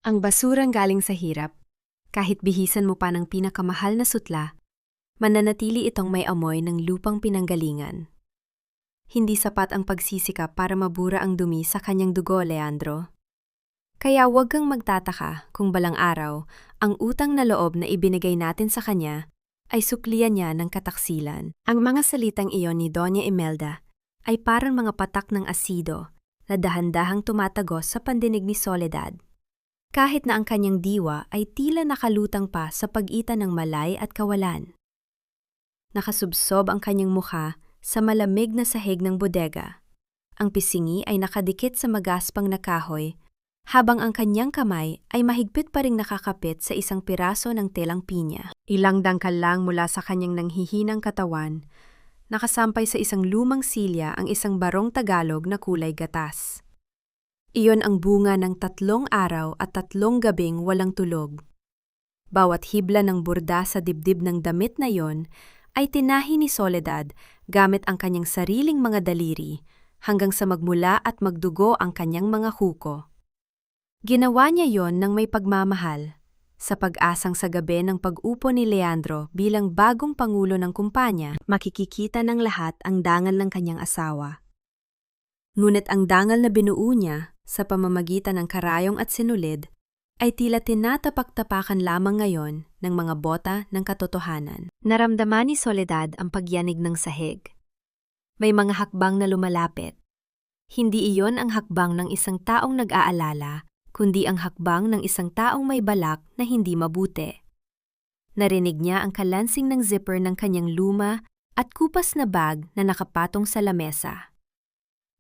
Ang basurang galing sa hirap, kahit bihisan mo pa ng pinakamahal na sutla, mananatili itong may amoy ng lupang pinanggalingan. Hindi sapat ang pagsisikap para mabura ang dumi sa kanyang dugo, Leandro. Kaya huwag kang magtataka kung balang araw, ang utang na loob na ibinigay natin sa kanya ay suklian niya ng kataksilan. Ang mga salitang iyon ni Doña Imelda ay parang mga patak ng asido na dahan-dahang tumatagos sa pandinig ni Soledad. Kahit na ang kanyang diwa ay tila nakalutang pa sa pagitan ng malay at kawalan. Nakasubsob ang kanyang mukha sa malamig na sahig ng bodega. Ang pisingi ay nakadikit sa magaspang na kahoy, habang ang kanyang kamay ay mahigpit pa ring nakakapit sa isang piraso ng telang pinya. Ilang dangkal lang mula sa kanyang nanghihinang katawan, nakasampay sa isang lumang silya ang isang barong Tagalog na kulay gatas. Iyon ang bunga ng 3 araw at 3 gabing walang tulog. Bawat hibla ng burda sa dibdib ng damit na yon ay tinahi ni Soledad gamit ang kanyang sariling mga daliri hanggang sa magmula at magdugo ang kanyang mga kuko. Ginawa niya yon ng may pagmamahal, sa pag-asang sa gabi ng pag-upo ni Leandro bilang bagong pangulo ng kumpanya, makikikita ng lahat ang dangal ng kanyang asawa. Ngunit ang dangal na binuo niya sa pamamagitan ng karayong at sinulid ay tila tinatapak-tapakan lamang ngayon ng mga bota ng katotohanan. Naramdaman ni Soledad ang pagyanig ng sahig. May mga hakbang na lumalapit. Hindi iyon ang hakbang ng isang taong nag-aalala, kundi ang hakbang ng isang taong may balak na hindi mabuti. Narinig niya ang kalansing ng zipper ng kanyang luma at kupas na bag na nakapatong sa lamesa.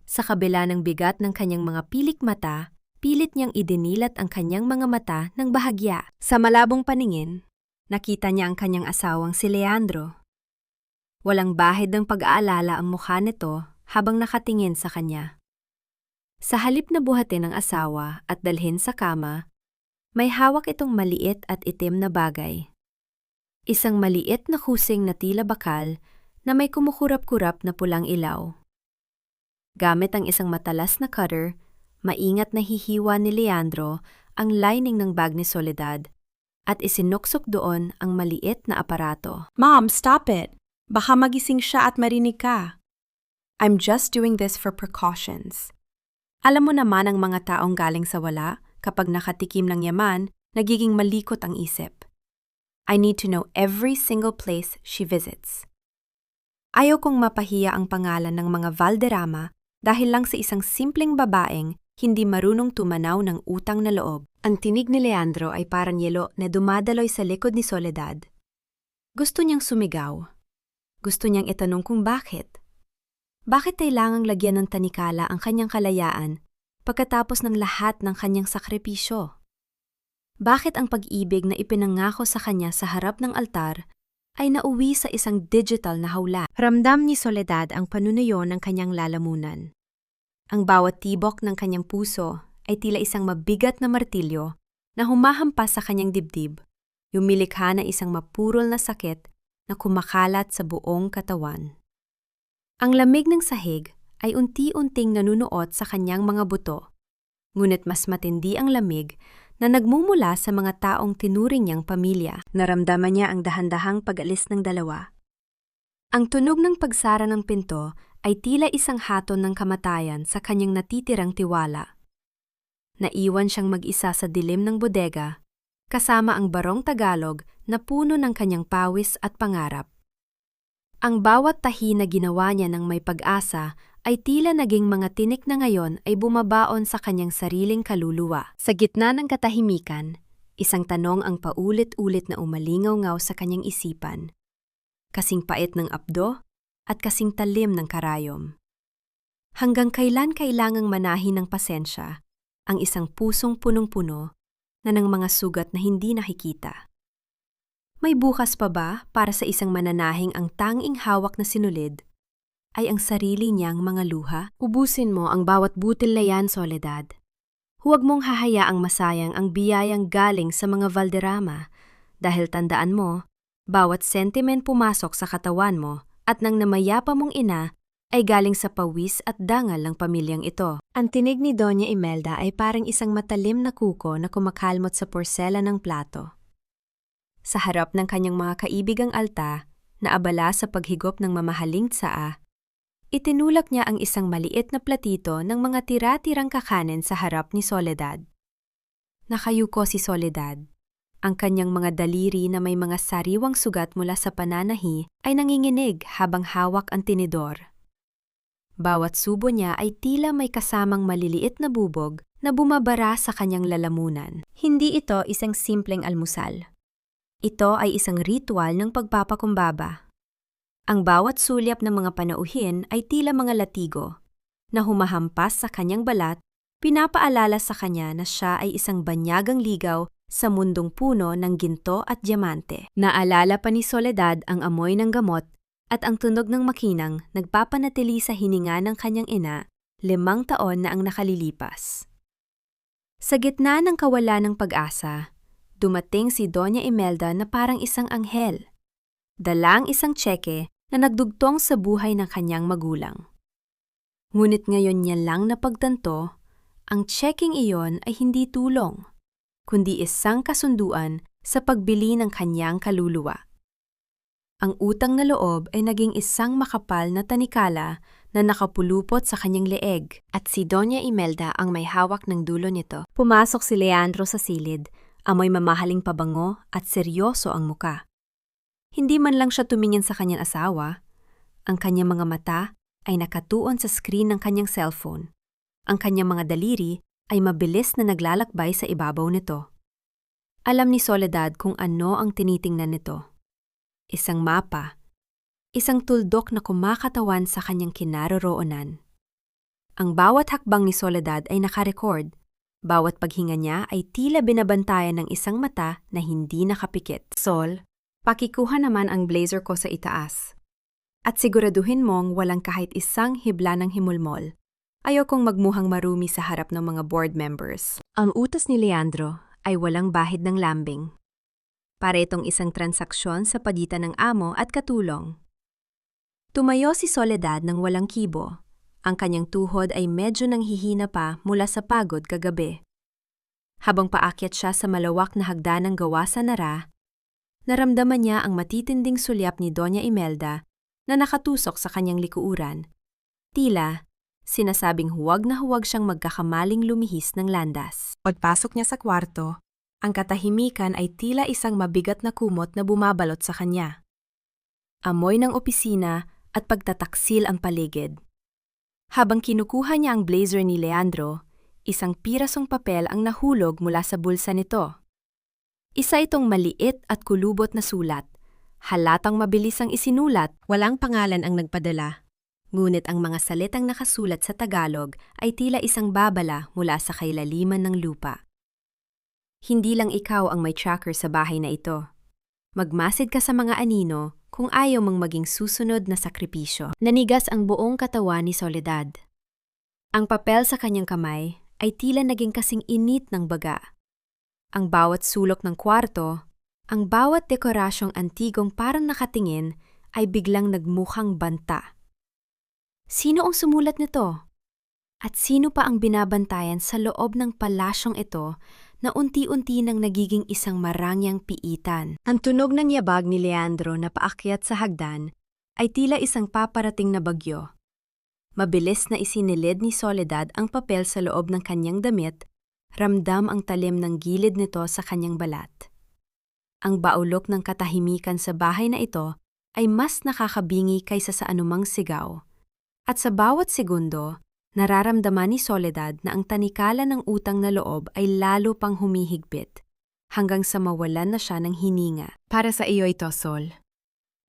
Sa kabila ng bigat ng kanyang mga pilik mata, pilit niyang idinilat ang kanyang mga mata ng bahagya. Sa malabong paningin, nakita niya ang kanyang asawang si Leandro. Walang bahid ng pag-aalala ang mukha nito habang nakatingin sa kanya. Sa halip na buhatin ng asawa at dalhin sa kama, may hawak itong maliit at itim na bagay. Isang maliit na kusing na tila bakal na may kumukurap-kurap na pulang ilaw. Gamit ang isang matalas na cutter, maingat na hihiwa ni Leandro ang lining ng bag ni Soledad at isinuksok doon ang maliit na aparato. Mom, stop it! Baka magising siya at marinig ka. I'm just doing this for precautions. Alam mo naman ang mga taong galing sa wala, kapag nakatikim ng yaman, nagiging malikot ang isip. I need to know every single place she visits. Ayaw kong mapahiya ang pangalan ng mga Valderrama dahil lang sa isang simpleng babaeng hindi marunong tumanaw ng utang na loob. Ang tinig ni Leandro ay parang yelo na dumadaloy sa likod ni Soledad. Gusto niyang sumigaw. Gusto niyang itanong kung bakit. Bakit kailangang lagyan ng tanikala ang kanyang kalayaan pagkatapos ng lahat ng kanyang sakripisyo? Bakit ang pag-ibig na ipinangako sa kanya sa harap ng altar ay nauwi sa isang digital na hawla? Ramdam ni Soledad ang panunuyo ng kanyang lalamunan. Ang bawat tibok ng kanyang puso ay tila isang mabigat na martilyo na humahampas sa kanyang dibdib, yumilikha na isang mapurol na sakit na kumakalat sa buong katawan. Ang lamig ng sahig ay unti-unting nanunuot sa kanyang mga buto, ngunit mas matindi ang lamig na nagmumula sa mga taong tinuring niyang pamilya. Naramdaman niya ang dahan-dahang pag-alis ng dalawa. Ang tunog ng pagsara ng pinto ay tila isang haton ng kamatayan sa kanyang natitirang tiwala. Naiwan siyang mag-isa sa dilim ng bodega, kasama ang barong Tagalog na puno ng kanyang pawis at pangarap. Ang bawat tahi na ginawa niya ng may pag-asa ay tila naging mga tinik na ngayon ay bumabaon sa kanyang sariling kaluluwa. Sa gitna ng katahimikan, isang tanong ang paulit-ulit na umalingaw-ngaw sa kanyang isipan. Kasing pait ng apdo at kasing talim ng karayom. Hanggang kailan kailangang manahin ng pasensya ang isang pusong punong-puno na ng mga sugat na hindi nakikita? May bukas pa ba para sa isang mananahing ang tanging hawak na sinulid ay ang sarili niyang mga luha? Ubusin mo ang bawat butil na yan, Soledad. Huwag mong hahayaang masayang ang biyayang galing sa mga Valderrama dahil tandaan mo, bawat sentiment pumasok sa katawan mo at nang namayapa mong ina ay galing sa pawis at dangal ng pamilyang ito. Ang tinig ni Doña Imelda ay parang isang matalim na kuko na kumakalmot sa porsela ng plato. Sa harap ng kanyang mga kaibigang alta, na abala sa paghigop ng mamahaling tsaa, itinulak niya ang isang maliit na platito ng mga tira-tirang kakanin sa harap ni Soledad. Nakayuko si Soledad. Ang kanyang mga daliri na may mga sariwang sugat mula sa pananahi ay nanginginig habang hawak ang tinidor. Bawat subo niya ay tila may kasamang maliliit na bubog na bumabara sa kanyang lalamunan. Hindi ito isang simpleng almusal. Ito ay isang ritual ng pagpapakumbaba. Ang bawat sulyap ng mga panauhin ay tila mga latigo na humahampas sa kanyang balat, pinapaalala sa kanya na siya ay isang banyagang ligaw sa mundong puno ng ginto at diamante. Naalala pa ni Soledad ang amoy ng gamot at ang tunog ng makinang nagpapanatili sa hininga ng kanyang ina 5 taon na ang nakalilipas. Sa gitna ng kawalan ng pag-asa, dumating si Doña Imelda na parang isang anghel. Dalang isang tseke na nagdugtong sa buhay ng kanyang magulang. Ngunit ngayon niya lang napagtanto, ang tsekeng iyon ay hindi tulong, kundi isang kasunduan sa pagbili ng kanyang kaluluwa. Ang utang na loob ay naging isang makapal na tanikala na nakapulupot sa kanyang leeg at si Doña Imelda ang may hawak ng dulo nito. Pumasok si Leandro sa silid, amoy mamahaling pabango at seryoso ang muka. Hindi man lang siya tumingin sa kanyang asawa, ang kanyang mga mata ay nakatuon sa screen ng kanyang cellphone. Ang kanyang mga daliri ay mabilis na naglalakbay sa ibabaw nito. Alam ni Soledad kung ano ang tinitingnan nito. Isang mapa, isang tuldok na kumakatawan sa kanyang kinaroroonan. Ang bawat hakbang ni Soledad ay nakarecord, bawat paghinga niya ay tila binabantayan ng isang mata na hindi nakapikit. Sol, pakikuha naman ang blazer ko sa itaas. At siguraduhin mong walang kahit isang hibla ng himulmol. Ayokong magmuhang marumi sa harap ng mga board members. Ang utos ni Leandro ay walang bahid ng lambing. Para itong isang transaksyon sa pagitan ng amo at katulong. Tumayo si Soledad ng walang kibo. Ang kanyang tuhod ay medyo nanghihina pa mula sa pagod kagabi. Habang paakyat siya sa malawak na hagdanang gawa sa nara, naramdaman niya ang matitinding sulyap ni Doña Imelda na nakatusok sa kanyang likuuran. Tila, sinasabing huwag na huwag siyang magkakamaling lumihis ng landas. Pagpasok niya sa kwarto, ang katahimikan ay tila isang mabigat na kumot na bumabalot sa kanya. Amoy ng opisina at pagtataksil ang paligid. Habang kinukuha niya ang blazer ni Leandro, isang pirasong papel ang nahulog mula sa bulsa nito. Isa itong maliit at kulubot na sulat. Halatang mabilis ang isinulat, walang pangalan ang nagpadala. Ngunit ang mga salitang nakasulat sa Tagalog ay tila isang babala mula sa kailaliman ng lupa. Hindi lang ikaw ang may tracker sa bahay na ito. Magmasid ka sa mga anino kung ayaw mong maging susunod na sakripisyo. Nanigas ang buong katawan ni Soledad. Ang papel sa kanyang kamay ay tila naging kasing init ng baga. Ang bawat sulok ng kwarto, ang bawat dekorasyong antigong parang nakatingin ay biglang nagmukhang banta. Sino ang sumulat nito? At sino pa ang binabantayan sa loob ng palasyong ito na unti-unti nang nagiging isang marangyang piitan? Ang tunog ng yabag ni Leandro na paakyat sa hagdan ay tila isang paparating na bagyo. Mabilis na isinilid ni Soledad ang papel sa loob ng kanyang damit, ramdam ang talim ng gilid nito sa kanyang balat. Ang baulok ng katahimikan sa bahay na ito ay mas nakakabingi kaysa sa anumang sigaw. At sa bawat segundo, nararamdaman ni Soledad na ang tanikala ng utang na loob ay lalo pang humihigpit, hanggang sa mawalan na siya ng hininga. Para sa iyo ito, Sol.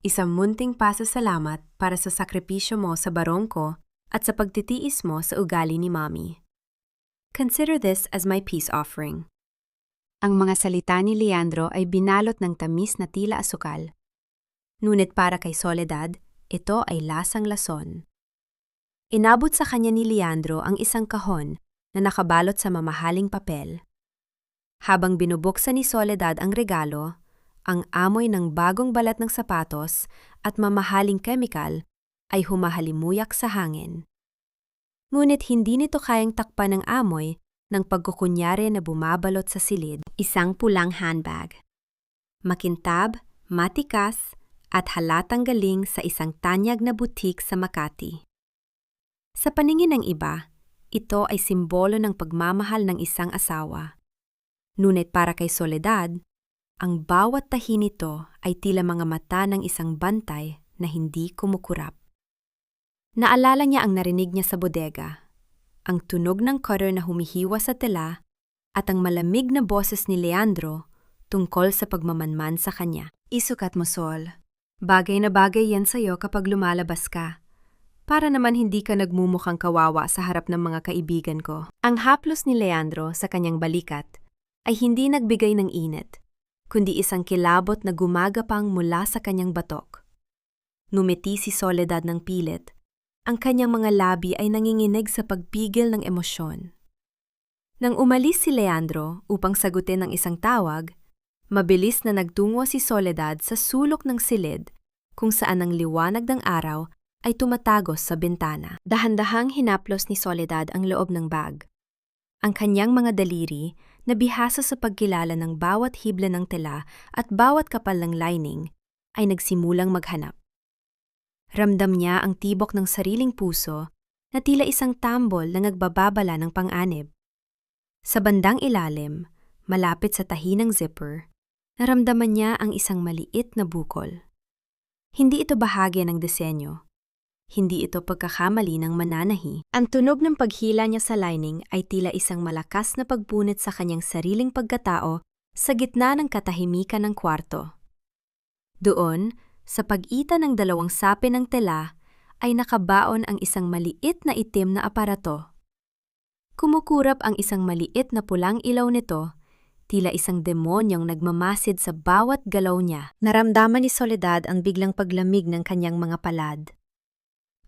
Isang munting pasasalamat para sa sakripisyo mo sa barongko at sa pagtitiis mo sa ugali ni Mommy. Consider this as my peace offering. Ang mga salita ni Leandro ay binalot ng tamis na tila asukal. Ngunit para kay Soledad, ito ay lasang lason. Inabot sa kanya ni Leandro ang isang kahon na nakabalot sa mamahaling papel. Habang binubuksan ni Soledad ang regalo, ang amoy ng bagong balat ng sapatos at mamahaling kemikal ay humahalimuyak sa hangin. Ngunit hindi nito kayang takpan ng amoy ng pagkukunyari na bumabalot sa silid, isang pulang handbag. Makintab, matikas, at halatang galing sa isang tanyag na butik sa Makati. Sa paningin ng iba, ito ay simbolo ng pagmamahal ng isang asawa. Ngunit para kay Soledad, ang bawat tahi nito ay tila mga mata ng isang bantay na hindi kumukurap. Naalala niya ang narinig niya sa bodega, ang tunog ng cutter na humihiwa sa tela at ang malamig na boses ni Leandro tungkol sa pagmamanman sa kanya. Isukat mo, Sol. Bagay na bagay yan sa'yo kapag lumalabas ka. Para naman hindi ka nagmumukhang kawawa sa harap ng mga kaibigan ko. Ang haplos ni Leandro sa kanyang balikat ay hindi nagbigay ng init, kundi isang kilabot na gumagapang mula sa kanyang batok. Numiti si Soledad ng pilit. Ang kanyang mga labi ay nanginginig sa pagpigil ng emosyon. Nang umalis si Leandro upang sagutin ang isang tawag, mabilis na nagtungo si Soledad sa sulok ng silid kung saan ang liwanag ng araw ay tumatagos sa bintana. Dahan-dahang hinaplos ni Soledad ang loob ng bag. Ang kanyang mga daliri na bihasa sa pagkilala ng bawat hibla ng tela at bawat kapal ng lining ay nagsimulang maghanap. Ramdam niya ang tibok ng sariling puso na tila isang tambol na nagbababala ng pang-anib. Sa bandang ilalim, malapit sa tahi ng zipper, naramdaman niya ang isang maliit na bukol. Hindi ito bahagi ng disenyo. Hindi ito pagkakamali ng mananahi. Ang tunog ng paghila niya sa lining ay tila isang malakas na pagpunit sa kanyang sariling pagkatao sa gitna ng katahimikan ng kwarto. Doon, sa pagitan ng dalawang sapi ng tela, ay nakabaon ang isang maliit na itim na aparato. Kumukurap ang isang maliit na pulang ilaw nito, tila isang demonyong nagmamasid sa bawat galaw niya. Naramdaman ni Soledad ang biglang paglamig ng kanyang mga palad.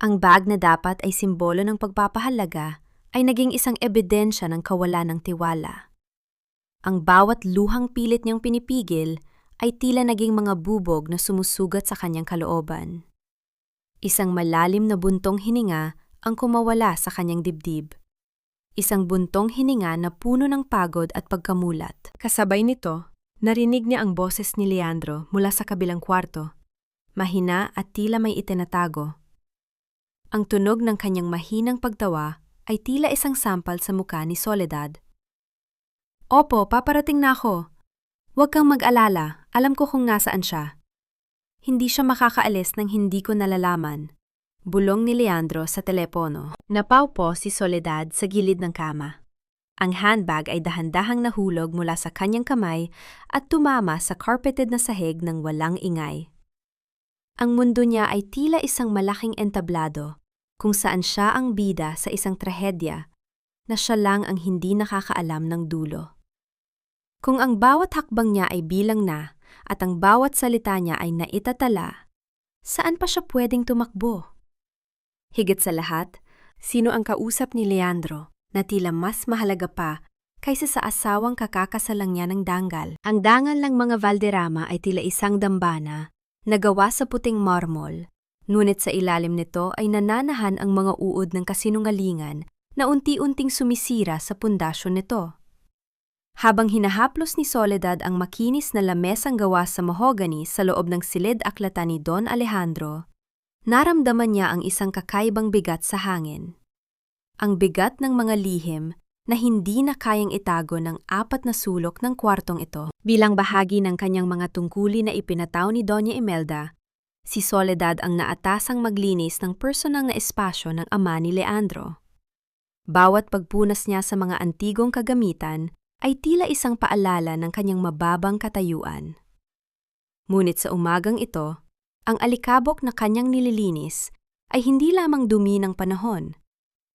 Ang bag na dapat ay simbolo ng pagpapahalaga ay naging isang ebidensya ng kawalan ng tiwala. Ang bawat luhang pilit niyang pinipigil ay tila naging mga bubog na sumusugat sa kanyang kalooban. Isang malalim na buntong hininga ang kumawala sa kanyang dibdib. Isang buntong hininga na puno ng pagod at pagkamulat. Kasabay nito, narinig niya ang boses ni Leandro mula sa kabilang kwarto. Mahina at tila may itinatago. Ang tunog ng kanyang mahinang pagtawa ay tila isang sampal sa mukha ni Soledad. Opo, paparating na ako. Huwag kang mag-alala, alam ko kung nasaan siya. Hindi siya makakaalis nang hindi ko nalalaman. Bulong ni Leandro sa telepono. Napaupo si Soledad sa gilid ng kama. Ang handbag ay dahan-dahang nahulog mula sa kanyang kamay at tumama sa carpeted na sahig ng walang ingay. Ang mundo niya ay tila isang malaking entablado, kung saan siya ang bida sa isang trahedya na siya lang ang hindi nakakaalam ng dulo. Kung ang bawat hakbang niya ay bilang na at ang bawat salita niya ay naitatala, saan pa siya pwedeng tumakbo? Higit sa lahat, sino ang kausap ni Leandro na tila mas mahalaga pa kaysa sa asawang kakakasalang niya ng danggal? Ang dangal ng mga Valderrama ay tila isang dambana na gawa sa puting marmol, ngunit sa ilalim nito ay nananahan ang mga uod ng kasinungalingan na unti-unting sumisira sa pundasyon nito. Habang hinahaplos ni Soledad ang makinis na lamesang gawa sa mahogany sa loob ng silid-aklatan ni Don Alejandro, naramdaman niya ang isang kakaibang bigat sa hangin. Ang bigat ng mga lihim na hindi na kayang itago ng 4 na sulok ng kwartong ito. Bilang bahagi ng kanyang mga tungkuli na ipinataw ni Doña Imelda, si Soledad ang naatasang maglinis ng personal na espasyo ng ama ni Leandro. Bawat pagpunas niya sa mga antigong kagamitan ay tila isang paalala ng kanyang mababang katayuan. Ngunit sa umagang ito, ang alikabok na kanyang nililinis ay hindi lamang dumi ng panahon,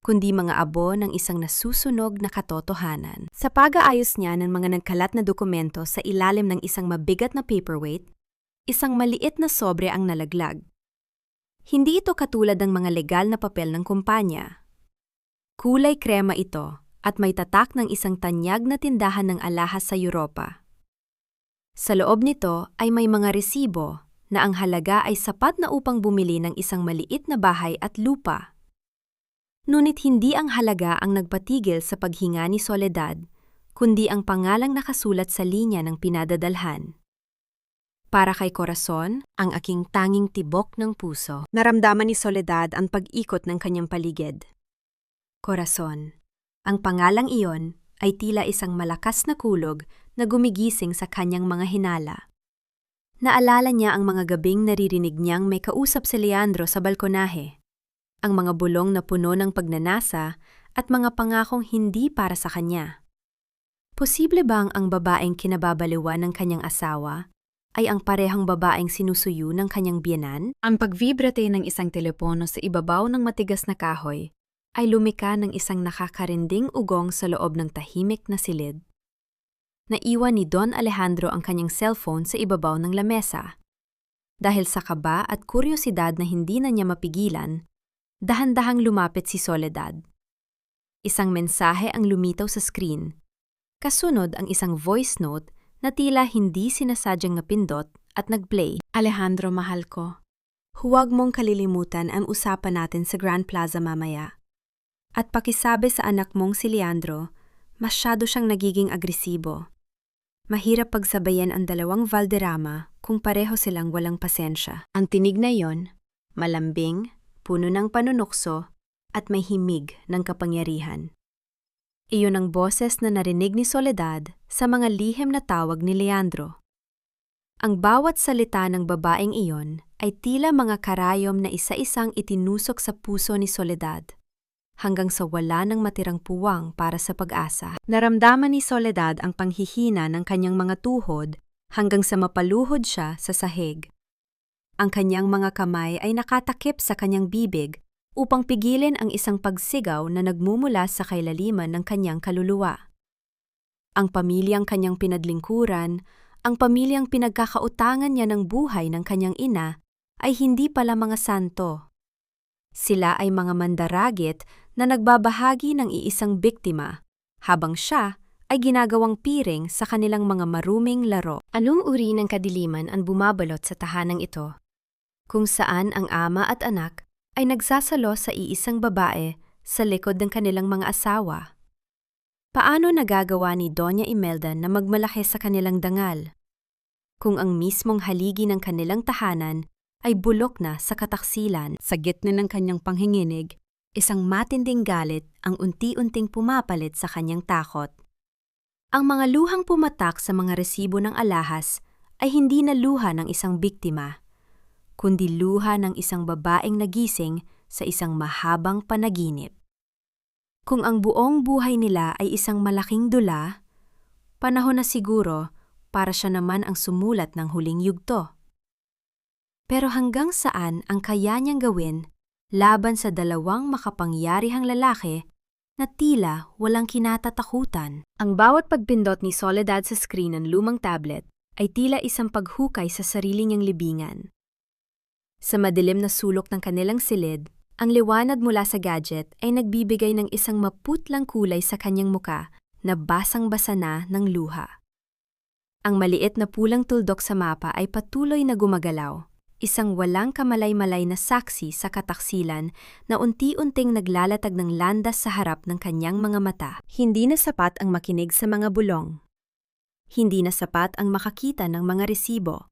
kundi mga abo ng isang nasusunog na katotohanan. Sa pag-aayos niya ng mga nagkalat na dokumento sa ilalim ng isang mabigat na paperweight, isang maliit na sobre ang nalaglag. Hindi ito katulad ng mga legal na papel ng kumpanya. Kulay krema ito at may tatak ng isang tanyag na tindahan ng alahas sa Europa. Sa loob nito ay may mga resibo, na ang halaga ay sapat na upang bumili ng isang maliit na bahay at lupa. Ngunit hindi ang halaga ang nagpatigil sa paghinga ni Soledad, kundi ang pangalang nakasulat sa linya ng pinadadalhan. Para kay Corazon, ang aking tanging tibok ng puso. Naramdaman ni Soledad ang pag-ikot ng kanyang paligid. Corazon. Ang pangalang iyon ay tila isang malakas na kulog na gumigising sa kanyang mga hinala. Naalala niya ang mga gabing naririnig niyang may kausap si Leandro sa balkonahe, ang mga bulong na puno ng pagnanasa at mga pangakong hindi para sa kanya. Posible bang ang babaeng kinababaliwan ng kanyang asawa ay ang parehang babaeng sinusuyo ng kanyang biyenan? Ang pagvibrate ng isang telepono sa ibabaw ng matigas na kahoy ay lumika ng isang nakakarinding ugong sa loob ng tahimik na silid. Naiwan ni Don Alejandro ang kanyang cellphone sa ibabaw ng lamesa. Dahil sa kaba at kuryosidad na hindi na niya mapigilan, dahan-dahang lumapit si Soledad. Isang mensahe ang lumitaw sa screen. Kasunod ang isang voice note na tila hindi sinasadyang napindot at nag-play. Alejandro, mahal ko. Huwag mong kalilimutan ang usapan natin sa Grand Plaza mamaya. At pakisabi sa anak mong si Leandro, masyado siyang nagiging agresibo. Mahirap pagsabayan ang dalawang Valderrama kung pareho silang walang pasensya. Ang tinig na iyon, malambing, puno ng panunukso, at may himig ng kapangyarihan. Iyon ang boses na narinig ni Soledad sa mga lihim na tawag ni Leandro. Ang bawat salita ng babaeng iyon ay tila mga karayom na isa-isang itinusok sa puso ni Soledad, hanggang sa wala ng matirang puwang para sa pag-asa. Naramdaman ni Soledad ang panghihina ng kanyang mga tuhod hanggang sa mapaluhod siya sa sahig. Ang kanyang mga kamay ay nakatakip sa kanyang bibig upang pigilin ang isang pagsigaw na nagmumula sa kailaliman ng kanyang kaluluwa. Ang pamilyang kanyang pinadlingkuran, ang pamilyang pinagkakautangan niya ng buhay ng kanyang ina, ay hindi pala mga santo. Sila ay mga mandaragit na nagbabahagi ng iisang biktima, habang siya ay ginagawang piring sa kanilang mga maruming laro. Anong uri ng kadiliman ang bumabalot sa tahanang ito, kung saan ang ama at anak ay nagsasalo sa iisang babae sa likod ng kanilang mga asawa? Paano nagagawa ni Doña Imelda na magmalaki sa kanilang dangal, kung ang mismong haligi ng kanilang tahanan ay bulok na sa kataksilan? Sa gitna ng kanyang panghinginig, isang matinding galit ang unti-unting pumapalit sa kanyang takot. Ang mga luhang pumatak sa mga resibo ng alahas ay hindi na luha ng isang biktima, kundi luha ng isang babaeng nagising sa isang mahabang panaginip. Kung ang buong buhay nila ay isang malaking dula, panahon na siguro para siya naman ang sumulat ng huling yugto. Pero hanggang saan ang kaya niyang gawin laban sa dalawang makapangyarihang lalaki na tila walang kinatatakutan? Ang bawat pagpindot ni Soledad sa screen ng lumang tablet ay tila isang paghukay sa sarili niyang libingan. Sa madilim na sulok ng kanilang silid, ang liwanag mula sa gadget ay nagbibigay ng isang maputlang kulay sa kanyang muka na basang-basa na ng luha. Ang maliit na pulang tuldok sa mapa ay patuloy na gumagalaw, isang walang kamalay-malay na saksi sa kataksilan na unti-unting naglalatag ng landas sa harap ng kanyang mga mata. Hindi na sapat ang makinig sa mga bulong. Hindi na sapat ang makakita ng mga resibo.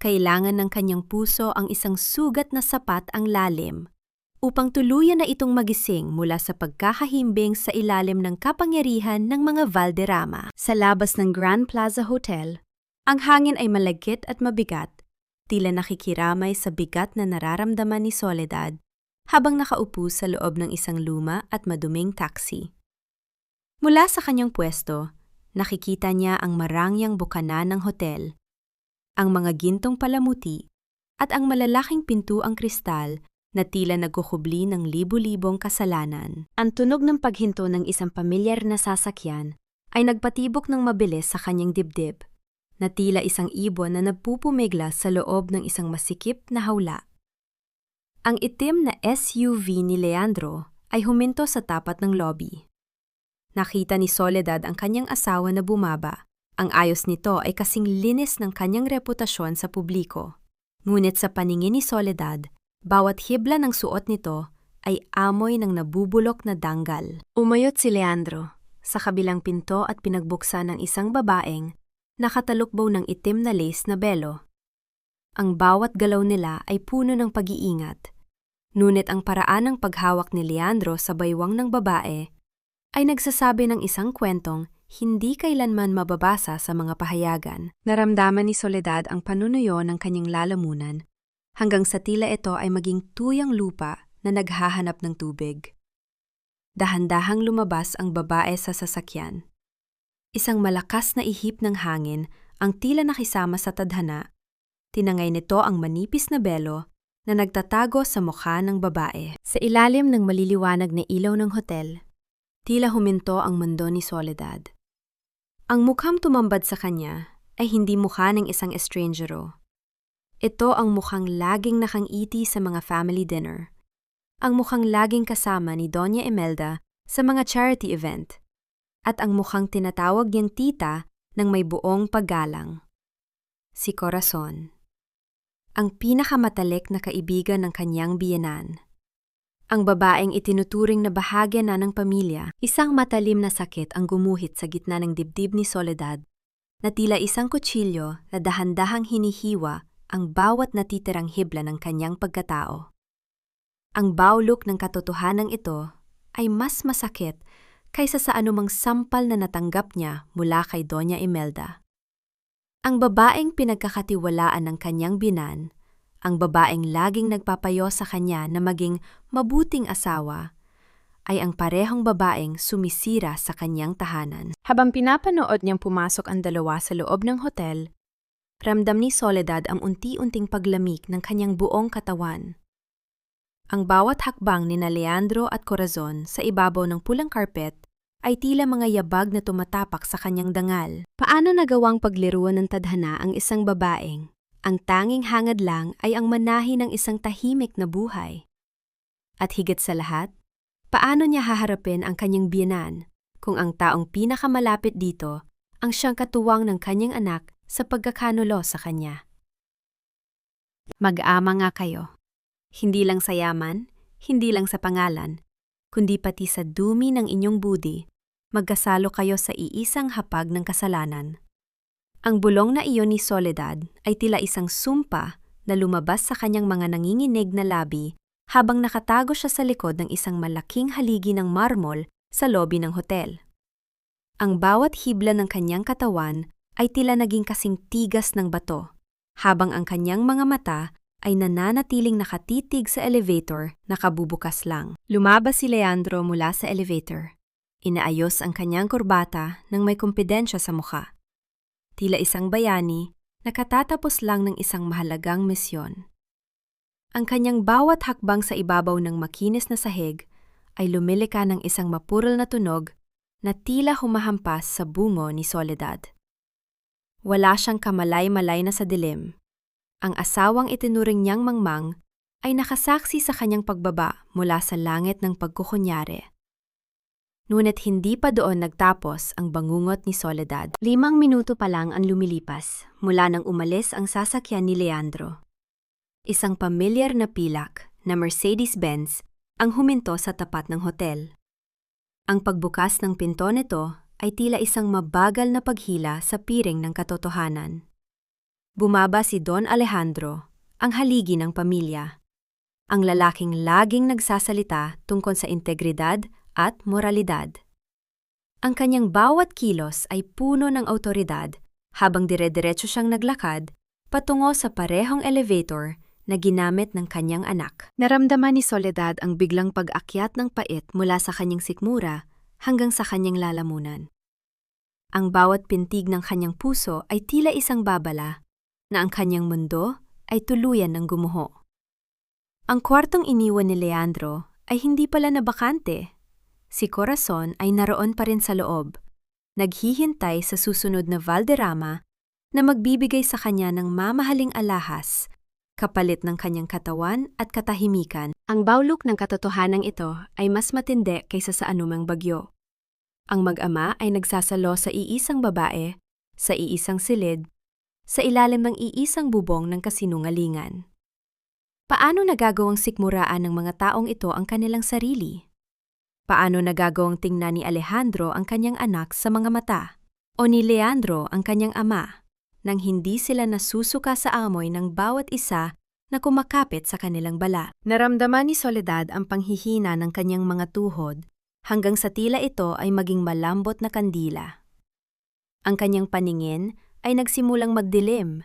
Kailangan ng kanyang puso ang isang sugat na sapat ang lalim, upang tuluyan na itong magising mula sa pagkakahimbing sa ilalim ng kapangyarihan ng mga Valderrama. Sa labas ng Grand Plaza Hotel, ang hangin ay malagkit at mabigat, tila nakikiramay sa bigat na nararamdaman ni Soledad habang nakaupo sa loob ng isang luma at maduming taxi. Mula sa kanyang pwesto, nakikita niya ang marangyang bukana ng hotel, ang mga gintong palamuti, at ang malalaking pintuang kristal na tila nagkukubli ng libu-libong kasalanan. Ang tunog ng paghinto ng isang pamilyar na sasakyan ay nagpatibok ng mabilis sa kanyang dibdib, na tila isang ibon na nagpupumigla sa loob ng isang masikip na hawla. Ang itim na SUV ni Leandro ay huminto sa tapat ng lobby. Nakita ni Soledad ang kanyang asawa na bumaba. Ang ayos nito ay kasing linis ng kanyang reputasyon sa publiko. Ngunit sa paningin ni Soledad, bawat hibla ng suot nito ay amoy ng nabubulok na danggal. Umayot si Leandro sa kabilang pinto at pinagbuksan ng isang babaeng nakatalukbaw ng itim na lace na belo. Ang bawat galaw nila ay puno ng pag-iingat. Ngunit ang paraan ng paghawak ni Leandro sa baywang ng babae ay nagsasabi ng isang kwentong hindi kailanman mababasa sa mga pahayagan. Naramdaman ni Soledad ang panunuyo ng kanyang lalamunan hanggang sa tila ito ay maging tuyang lupa na naghahanap ng tubig. Dahan-dahang lumabas ang babae sa sasakyan. Isang malakas na ihip ng hangin ang tila nakisama sa tadhana. Tinangay nito ang manipis na belo na nagtatago sa mukha ng babae. Sa ilalim ng maliliwanag na ilaw ng hotel, tila huminto ang mundo ni Soledad. Ang mukhang tumambad sa kanya ay hindi mukha ng isang estrangero. Ito ang mukhang laging nakangiti sa mga family dinner. Ang mukhang laging kasama ni Doña Imelda sa mga charity event. At ang mukhang tinatawag niyang tita ng may buong paggalang. Si Corazon. Ang pinakamatalik na kaibigan ng kanyang biyenan. Ang babaeng itinuturing na bahagya na ng pamilya, isang matalim na sakit ang gumuhit sa gitna ng dibdib ni Soledad, na tila isang kutsilyo na dahan-dahang hinihiwa ang bawat natitirang hibla ng kanyang pagkatao. Ang bawlok ng katotohanan ito ay mas masakit kaysa sa anumang sampal na natanggap niya mula kay Doña Imelda. Ang babaeng pinagkakatiwalaan ng kanyang binan, ang babaeng laging nagpapayo sa kanya na maging mabuting asawa, ay ang parehong babaeng sumisira sa kanyang tahanan. Habang pinapanood niyang pumasok ang dalawa sa loob ng hotel, ramdam ni Soledad ang unti-unting paglamig ng kanyang buong katawan. Ang bawat hakbang ni Leandro at Corazon sa ibabaw ng pulang karpet ay tila mga yabag na tumatapak sa kanyang dangal. Paano nagawang pagliruan ng tadhana ang isang babaeng? Ang tanging hangad lang ay ang manahi ng isang tahimik na buhay. At higit sa lahat, paano niya haharapin ang kanyang biyenan kung ang taong pinakamalapit dito ang siyang katuwang ng kanyang anak sa pagkakanulo sa kanya? Mag-ama nga kayo. Hindi lang sa yaman, hindi lang sa pangalan, kundi pati sa dumi ng inyong budi, magkasalo kayo sa iisang hapag ng kasalanan. Ang bulong na iyon ni Soledad ay tila isang sumpa na lumabas sa kanyang mga nanginginig na labi habang nakatago siya sa likod ng isang malaking haligi ng marmol sa lobi ng hotel. Ang bawat hibla ng kanyang katawan ay tila naging kasing tigas ng bato, habang ang kanyang mga mata ay nananatiling nakatitig sa elevator na kabubukas lang. Lumabas si Leandro mula sa elevator. Inaayos ang kanyang kurbata nang may kumpidensya sa mukha. Tila isang bayani na katatapos lang ng isang mahalagang misyon. Ang kanyang bawat hakbang sa ibabaw ng makinis na sahig ay lumilika ng isang mapurol na tunog na tila humahampas sa bungo ni Soledad. Wala siyang kamalay-malay na sa dilim. Ang asawang itinuring niyang mangmang ay nakasaksi sa kanyang pagbaba mula sa langit ng pagkukunyari. Ngunit hindi pa doon nagtapos ang bangungot ni Soledad. 5 minuto pa lang ang lumilipas mula nang umalis ang sasakyan ni Leandro. Isang pamilyar na pilak na Mercedes-Benz ang huminto sa tapat ng hotel. Ang pagbukas ng pinto nito ay tila isang mabagal na paghila sa piring ng katotohanan. Bumaba si Don Alejandro, ang haligi ng pamilya. Ang lalaking laging nagsasalita tungkol sa integridad at moralidad. Ang kanyang bawat kilos ay puno ng awtoridad habang dire-diretso siyang naglakad patungo sa parehong elevator na ginamit ng kanyang anak. Naramdaman ni Soledad ang biglang pag-akyat ng pait mula sa kanyang sikmura hanggang sa kanyang lalamunan. Ang bawat pintig ng kanyang puso ay tila isang babala na ang kanyang mundo ay tuluyan ng gumuho. Ang kwartong iniwan ni Leandro ay hindi pala nabakante. Si Corazon ay naroon pa rin sa loob, naghihintay sa susunod na Valderrama na magbibigay sa kanya ng mamahaling alahas, kapalit ng kanyang katawan at katahimikan. Ang bawlok ng katotohanan ito ay mas matindi kaysa sa anumang bagyo. Ang mag-ama ay nagsasalo sa iisang babae, sa iisang silid, sa ilalim ng iisang bubong ng kasinungalingan. Paano nagagawang sikmuraan ng mga taong ito ang kanilang sarili? Paano nagagawang tingnan ni Alejandro ang kanyang anak sa mga mata? O ni Leandro ang kanyang ama, nang hindi sila nasusuka sa amoy ng bawat isa na kumakapit sa kanilang balat? Naramdaman ni Soledad ang panghihina ng kanyang mga tuhod hanggang sa tila ito ay maging malambot na kandila. Ang kanyang paningin ay nagsimulang magdilim,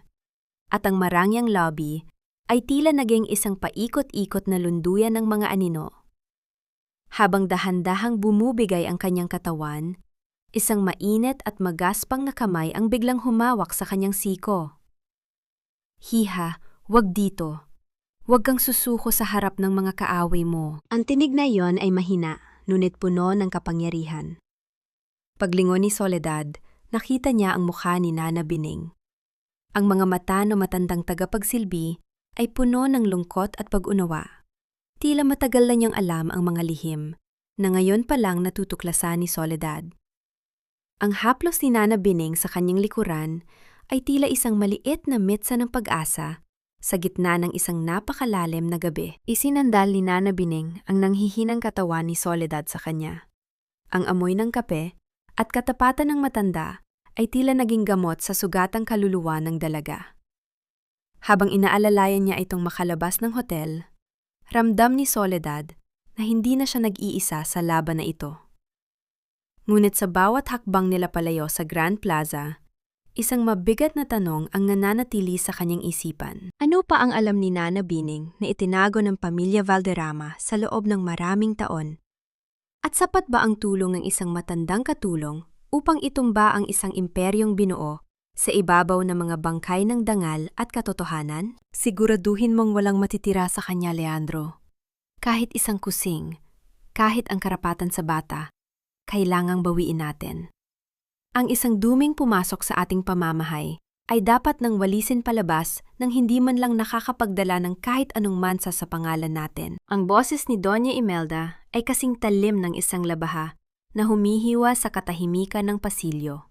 at ang marangyang lobby ay tila naging isang paikot-ikot na lunduyan ng mga anino. Habang dahan-dahang bumubigay ang kanyang katawan, isang mainit at magaspang na kamay ang biglang humawak sa kanyang siko. "Hiha, wag dito. Wag kang susuko sa harap ng mga kaaway mo." Ang tinig na iyon ay mahina, ngunit puno ng kapangyarihan. Paglingon ni Soledad, nakita niya ang mukha ni Nana Bining. Ang mga mata ng matandang tagapagsilbi ay puno ng lungkot at pag-unawa. Tila matagal na niyang alam ang mga lihim, na ngayon pa lang natutuklasan ni Soledad. Ang haplos ni Nana Bining sa kanyang likuran ay tila isang maliit na mitsa ng pag-asa sa gitna ng isang napakalalim na gabi. Isinandal ni Nana Bining ang nanghihinang katawan ni Soledad sa kanya. Ang amoy ng kape at katapatan ng matanda ay tila naging gamot sa sugatang kaluluwa ng dalaga. Habang inaalalayan niya itong makalabas ng hotel, ramdam ni Soledad na hindi na siya nag-iisa sa laban na ito. Ngunit sa bawat hakbang nila palayo sa Grand Plaza, isang mabigat na tanong ang nananatili sa kanyang isipan. Ano pa ang alam ni Nana Bining na itinago ng pamilya Valderrama sa loob ng maraming taon? At sapat ba ang tulong ng isang matandang katulong upang itumba ang isang imperyong binuo sa ibabaw ng mga bangkay ng dangal at katotohanan? Siguraduhin mong walang matitira sa kanya, Leandro. Kahit isang kusing, kahit ang karapatan sa bata, kailangang bawiin natin. Ang isang duming pumasok sa ating pamamahay ay dapat nang walisin palabas nang hindi man lang nakakapagdala ng kahit anong mansa sa pangalan natin. Ang boses ni Doña Imelda ay kasing talim ng isang labaha na humihiwa sa katahimikan ng pasilyo.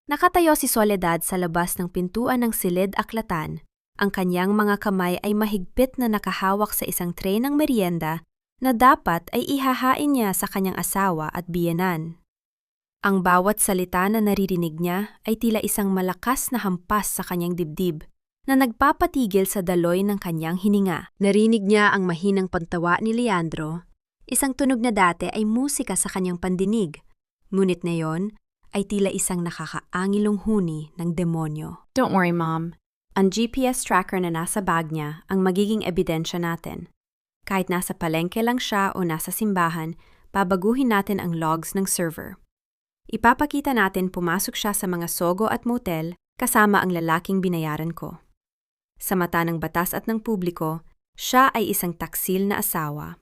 Nakatayo si Soledad sa labas ng pintuan ng silid aklatan. Ang kanyang mga kamay ay mahigpit na nakahawak sa isang tray ng merienda na dapat ay ihahain niya sa kanyang asawa at biyenan. Ang bawat salita na naririnig niya ay tila isang malakas na hampas sa kanyang dibdib na nagpapatigil sa daloy ng kanyang hininga. Narinig niya ang mahinang pantawa ni Leandro. Isang tunog na dati ay musika sa kanyang pandinig, ngunit ngayon ay tila isang nakakaangilong huni ng demonyo. Don't worry, Mom. Ang GPS tracker na nasa bag niya ang magiging ebidensya natin. Kahit nasa palengke lang siya o nasa simbahan, babaguhin natin ang logs ng server. Ipapakita natin pumasok siya sa mga sogo at motel kasama ang lalaking binayaran ko. Sa mata ng batas at ng publiko, siya ay isang taksil na asawa.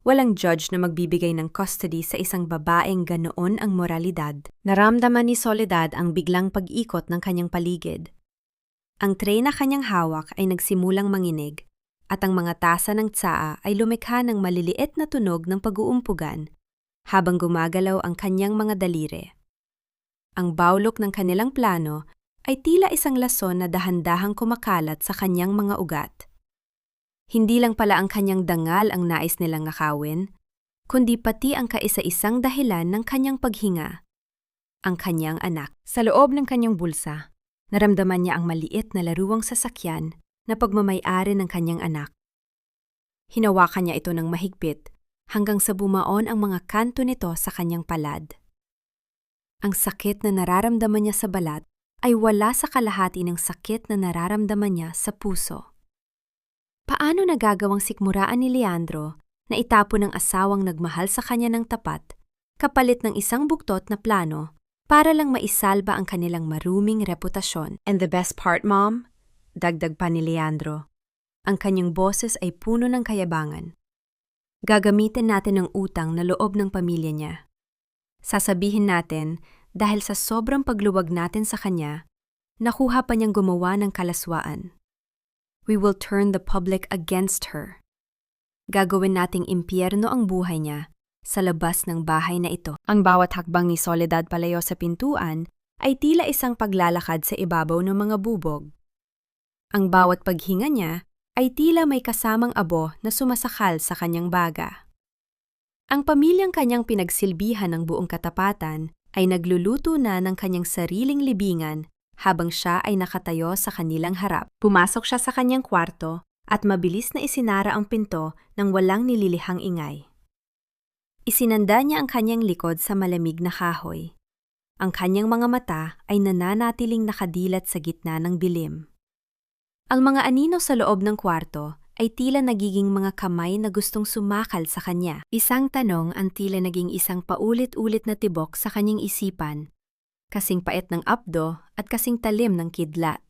Walang judge na magbibigay ng custody sa isang babaeng ganoon ang moralidad. Naramdaman ni Soledad ang biglang pag-ikot ng kanyang paligid. Ang tray na kanyang hawak ay nagsimulang manginig, at ang mga tasa ng tsaa ay lumikha ng maliliit na tunog ng pag-uumpugan habang gumagalaw ang kanyang mga daliri. Ang bawlok ng kanilang plano ay tila isang lason na dahan-dahang kumakalat sa kanyang mga ugat. Hindi lang pala ang kanyang dangal ang nais nilang nakawin, kundi pati ang kaisa-isang dahilan ng kanyang paghinga, ang kanyang anak. Sa loob ng kanyang bulsa, naramdaman niya ang maliit na laruang sasakyan na pagmamay-ari ng kanyang anak. Hinawakan niya ito ng mahigpit hanggang sa bumaon ang mga kanto nito sa kanyang palad. Ang sakit na nararamdaman niya sa balat ay wala sa kalahati ng sakit na nararamdaman niya sa puso. Paano nagagawang sikmuraan ni Leandro na itapon ng asawang nagmahal sa kanya ng tapat, kapalit ng isang buktot na plano para lang maisalba ang kanilang maruming reputasyon? And the best part, Mom? Dagdag pa ni Leandro. Ang kanyang boses ay puno ng kayabangan. Gagamitin natin ang utang na loob ng pamilya niya. Sasabihin natin, dahil sa sobrang pagluwag natin sa kanya, nakuha pa niyang gumawa ng kalaswaan. We will turn the public against her. Gagawin nating impyerno ang buhay niya sa labas ng bahay na ito. Ang bawat hakbang ni Soledad palayo sa pintuan ay tila isang paglalakad sa ibabaw ng mga bubog. Ang bawat paghinga niya ay tila may kasamang abo na sumasakal sa kanyang baga. Ang pamilyang kanyang pinagsilbihan ng buong katapatan ay nagluluto na ng kanyang sariling libingan habang siya ay nakatayo sa kanilang harap. Pumasok siya sa kanyang kwarto at mabilis na isinara ang pinto nang walang nililihang ingay. Isinanda niya ang kanyang likod sa malamig na kahoy. Ang kanyang mga mata ay nananatiling nakadilat sa gitna ng dilim. Ang mga anino sa loob ng kwarto ay tila nagiging mga kamay na gustong sumakal sa kanya. Isang tanong ang tila naging isang paulit-ulit na tibok sa kanyang isipan, kasing pait ng apdo at kasing talim ng kidlat.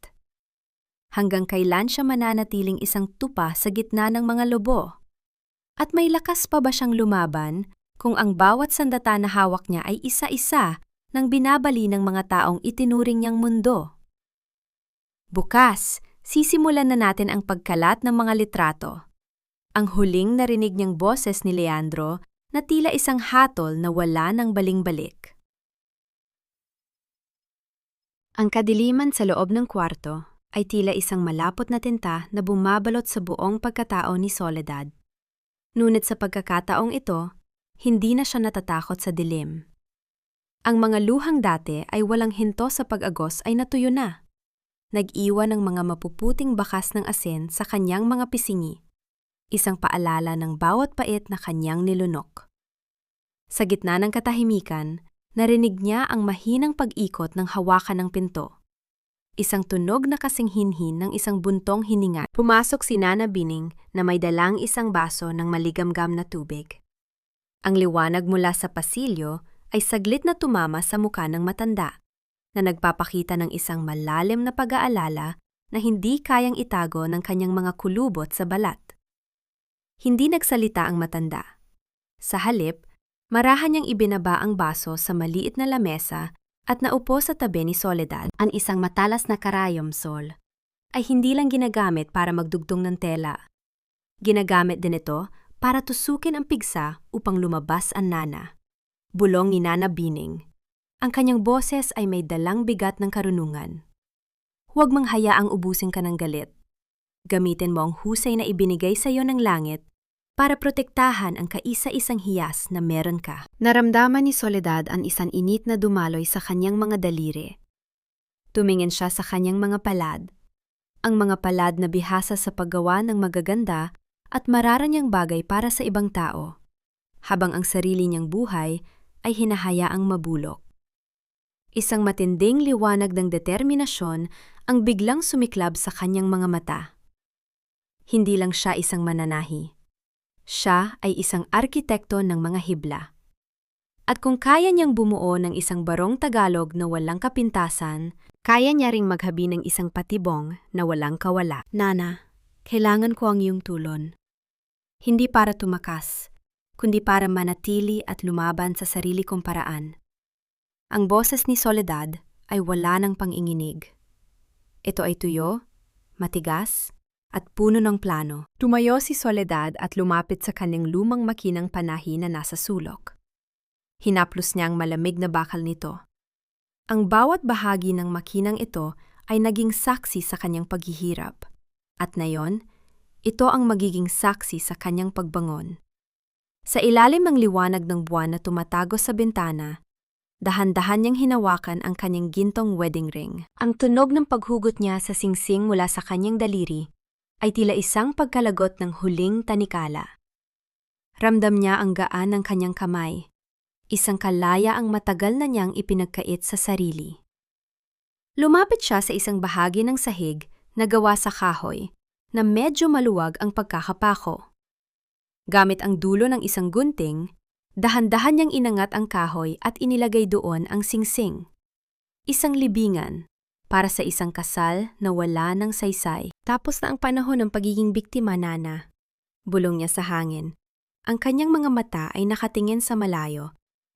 Hanggang kailan siya mananatiling isang tupa sa gitna ng mga lobo? At may lakas pa ba siyang lumaban kung ang bawat sandata na hawak niya ay isa-isa nang binabali ng mga taong itinuring niyang mundo? Bukas, sisimulan na natin ang pagkalat ng mga litrato. Ang huling narinig niyang boses ni Leandro na tila isang hatol na wala ng baling-balik. Ang kadiliman sa loob ng kwarto ay tila isang malapot na tinta na bumabalot sa buong pagkatao ni Soledad. Ngunit sa pagkakataong ito, hindi na siya natatakot sa dilim. Ang mga luhang dati ay walang hinto sa pag-agos ay natuyo na. Nag-iwan ng mga mapuputing bakas ng asin sa kanyang mga pisingi, isang paalala ng bawat pait na kanyang nilunok. Sa gitna ng katahimikan, narinig niya ang mahinang pag-ikot ng hawakan ng pinto. Isang tunog na kasing hinhin ng isang buntong hininga. Pumasok si Nana Bining na may dalang isang baso ng maligamgam na tubig. Ang liwanag mula sa pasilyo ay saglit na tumama sa muka ng matanda, na nagpapakita ng isang malalim na pag-aalala na hindi kayang itago ng kanyang mga kulubot sa balat. Hindi nagsalita ang matanda. Sa halip, marahan niyang ibinaba ang baso sa maliit na lamesa at naupo sa tabi ni Soledad. Ang isang matalas na karayom, Sol, ay hindi lang ginagamit para magdugtong ng tela. Ginagamit din ito para tusukin ang pigsa upang lumabas ang nana. Bulong ni Nana Bining. Ang kanyang boses ay may dalang bigat ng karunungan. Huwag mang hayaang ubusin ka ng galit. Gamitin mo ang husay na ibinigay sa iyo ng langit para protektahan ang kaisa-isang hiyas na meron ka. Naramdaman ni Soledad ang isang init na dumaloy sa kanyang mga daliri. Tumingin siya sa kanyang mga palad. Ang mga palad na bihasa sa paggawa ng magaganda at mararanyang bagay para sa ibang tao, habang ang sarili niyang buhay ay hinahayaang mabulok. Isang matinding liwanag ng determinasyon ang biglang sumiklab sa kanyang mga mata. Hindi lang siya isang mananahi. Siya ay isang arkitekto ng mga hibla. At kung kaya niyang bumuo ng isang barong Tagalog na walang kapintasan, kaya niya ring maghabi ng isang patibong na walang kawala. Nana, kailangan ko ang iyong tulon. Hindi para tumakas, kundi para manatili at lumaban sa sarili kong paraan. Ang boses ni Soledad ay wala ng panginginig. Ito ay tuyo, matigas, at puno ng plano. Tumayo si Soledad at lumapit sa kanyang lumang makinang panahi na nasa sulok. Hinaplos niya ang malamig na bakal nito. Ang bawat bahagi ng makinang ito ay naging saksi sa kanyang paghihirap. At ngayon, ito ang magiging saksi sa kanyang pagbangon. Sa ilalim ng liwanag ng buwan na tumatago sa bintana, dahan-dahan niyang hinawakan ang kanyang gintong wedding ring. Ang tunog ng paghugot niya sa singsing mula sa kanyang daliri ay tila isang pagkalagot ng huling tanikala. Ramdam niya ang gaan ng kanyang kamay, isang kalaya ang matagal na niyang ipinagkait sa sarili. Lumapit siya sa isang bahagi ng sahig na gawa sa kahoy na medyo maluwag ang pagkakapako. Gamit ang dulo ng isang gunting, dahan-dahan niyang inangat ang kahoy at inilagay doon ang singsing. Isang libingan para sa isang kasal na wala ng saysay. Tapos na ang panahon ng pagiging biktima, Nana. Bulong niya sa hangin. Ang kanyang mga mata ay nakatingin sa malayo.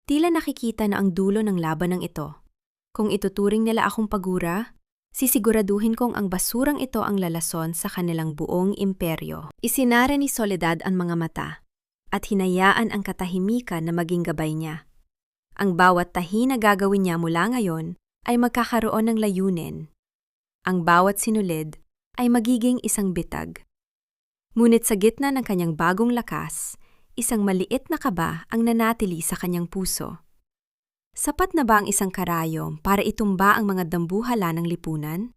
Tila nakikita na ang dulo ng labanang ito. Kung ituturing nila akong pagura, sisiguraduhin kong ang basurang ito ang lalason sa kanilang buong imperyo. Isinara ni Soledad ang mga mata at hinayaan ang katahimikan na maging gabay niya. Ang bawat tahi na gagawin niya mula ngayon ay magkakaroon ng layunin. Ang bawat sinulid ay magiging isang bitag. Ngunit sa gitna ng kanyang bagong lakas, isang maliit na kaba ang nanatili sa kanyang puso. Sapat na ba ang isang karayom para itumba ang mga dambuhala ng lipunan?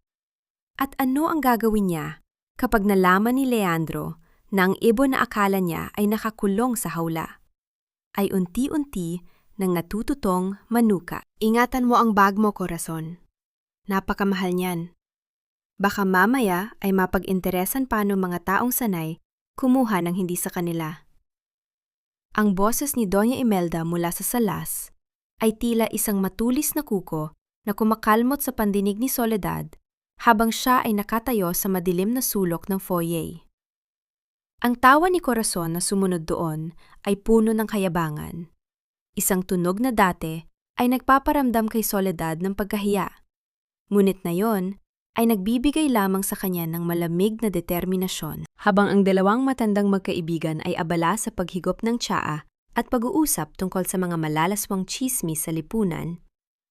At ano ang gagawin niya kapag nalaman ni Leandro na ang ibon na akala niya ay nakakulong sa hawla? Ay unti-unti nang natututong manuka. Ingatan mo ang bag mo, korason. Napakamahal niyan. Baka mamaya ay mapag-interesan pa ng mga taong sanay kumuha ng hindi sa kanila. Ang boses ni Doña Imelda mula sa salas ay tila isang matulis na kuko na kumakalmot sa pandinig ni Soledad habang siya ay nakatayo sa madilim na sulok ng foyer. Ang tawa ni Corazon na sumunod doon ay puno ng kayabangan. Isang tunog na dati ay nagpaparamdam kay Soledad ng pagkahiya. Ngunit na yon ay nagbibigay lamang sa kanya ng malamig na determinasyon. Habang ang dalawang matandang magkaibigan ay abala sa paghigop ng tsaa at pag-uusap tungkol sa mga malalaswang tsismis sa lipunan,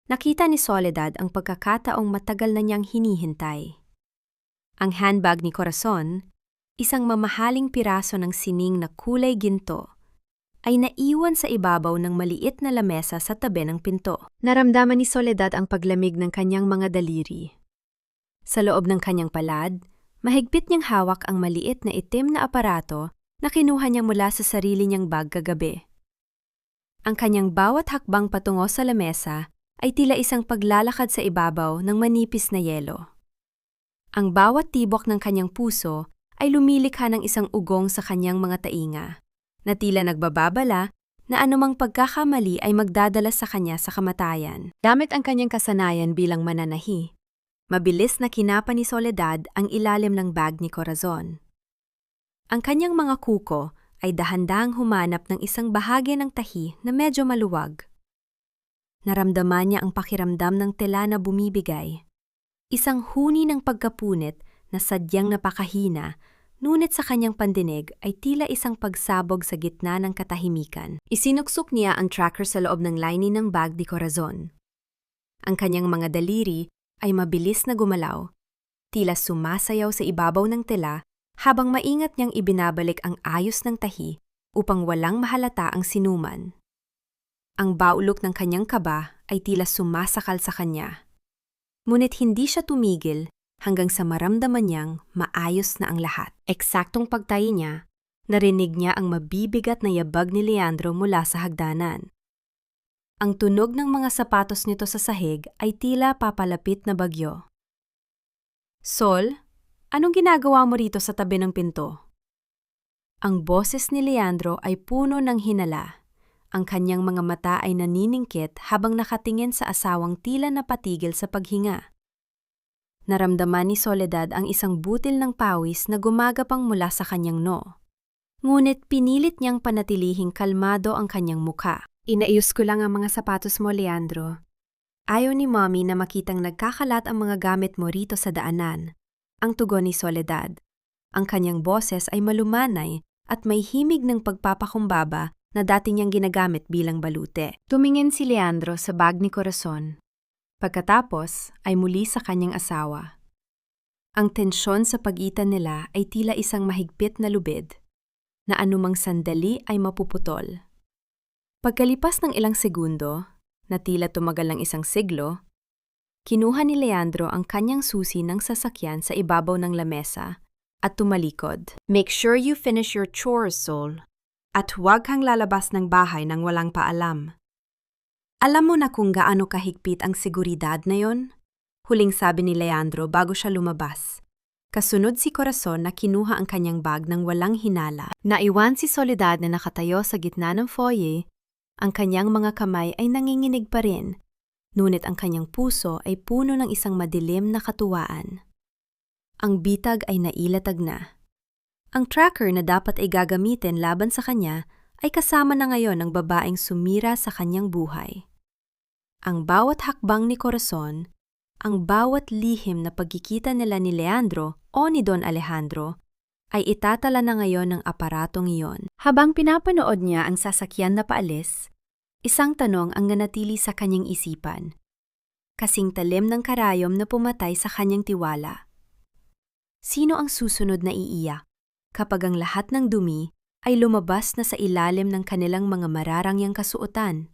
nakita ni Soledad ang pagkakataong matagal na niyang hinihintay. Ang handbag ni Corazon, isang mamahaling piraso ng sining na kulay ginto, ay naiwan sa ibabaw ng maliit na lamesa sa tabi ng pinto. Naramdaman ni Soledad ang paglamig ng kanyang mga daliri. Sa loob ng kanyang palad, mahigpit niyang hawak ang maliit na itim na aparato na kinuha niya mula sa sarili niyang bag kagabi. Ang kanyang bawat hakbang patungo sa lamesa ay tila isang paglalakad sa ibabaw ng manipis na yelo. Ang bawat tibok ng kanyang puso ay lumilikha ng isang ugong sa kanyang mga tainga, na tila nagbababala na anumang pagkakamali ay magdadala sa kanya sa kamatayan. Gamit ang kanyang kasanayan bilang mananahi, mabilis na kinapa ni Soledad ang ilalim ng bag ni Corazon. Ang kanyang mga kuko ay dahan-dahang humanap ng isang bahagi ng tahi na medyo maluwag. Naramdaman niya ang pakiramdam ng tela na bumibigay. Isang huni ng pagkapunit na sadyang napakahina, ngunit sa kanyang pandinig ay tila isang pagsabog sa gitna ng katahimikan. Isinuksok niya ang tracker sa loob ng lining ng bag ni Corazon. Ang kanyang mga daliri ay mabilis na gumalaw, tila sumasayaw sa ibabaw ng tela habang maingat niyang ibinabalik ang ayos ng tahi upang walang mahalata ang sinuman. Ang baulok ng kanyang kaba ay tila sumasakal sa kanya. Ngunit hindi siya tumigil hanggang sa maramdaman niyang maayos na ang lahat. Eksaktong pagtayo niya, narinig niya ang mabibigat na yabag ni Leandro mula sa hagdanan. Ang tunog ng mga sapatos nito sa sahig ay tila papalapit na bagyo. Sol, anong ginagawa mo rito sa tabi ng pinto? Ang boses ni Leandro ay puno ng hinala. Ang kanyang mga mata ay naniningkit habang nakatingin sa asawang tila napatigil sa paghinga. Naramdaman ni Soledad ang isang butil ng pawis na gumagapang mula sa kanyang noo. Ngunit pinilit niyang panatilihing kalmado ang kanyang muka. Inaayos ko lang ang mga sapatos mo, Leandro. Ayaw ni Mommy na makitang nagkakalat ang mga gamit mo rito sa daanan. Ang tugon ni Soledad. Ang kanyang boses ay malumanay at may himig ng pagpapakumbaba na dati niyang ginagamit bilang balute. Tumingin si Leandro sa bag ni Corazon. Pagkatapos ay muli sa kanyang asawa. Ang tensyon sa pagitan nila ay tila isang mahigpit na lubid, na anumang sandali ay mapuputol. Pagkalipas ng ilang segundo, na tila tumagal ng isang siglo, kinuha ni Leandro ang kanyang susi ng sasakyan sa ibabaw ng lamesa at tumalikod. Make sure you finish your chores, Sol. At huwag kang lalabas ng bahay nang walang paalam. Alam mo na kung gaano kahigpit ang seguridad na yon? Huling sabi ni Leandro bago siya lumabas. Kasunod si Corazon na kinuha ang kanyang bag ng walang hinala. Naiwan si Soledad na nakatayo sa gitna ng foyer. Ang kanyang mga kamay ay nanginginig pa rin, ngunit ang kanyang puso ay puno ng isang madilim na katuwaan. Ang bitag ay nailatag na. Ang tracker na dapat ay gagamitin laban sa kanya ay kasama na ngayon ng babaeng sumira sa kanyang buhay. Ang bawat hakbang ni Corazon, ang bawat lihim na pagkikita nila ni Leandro o ni Don Alejandro, ay itatala na ngayon ng aparatong iyon. Habang pinapanood niya ang sasakyan na paalis, isang tanong ang nanatili sa kanyang isipan. kasing talim ng karayom na pumatay sa kanyang tiwala. Sino ang susunod na iiyak kapag ang lahat ng dumi ay lumabas na sa ilalim ng kanilang mga mararangyang kasuotan?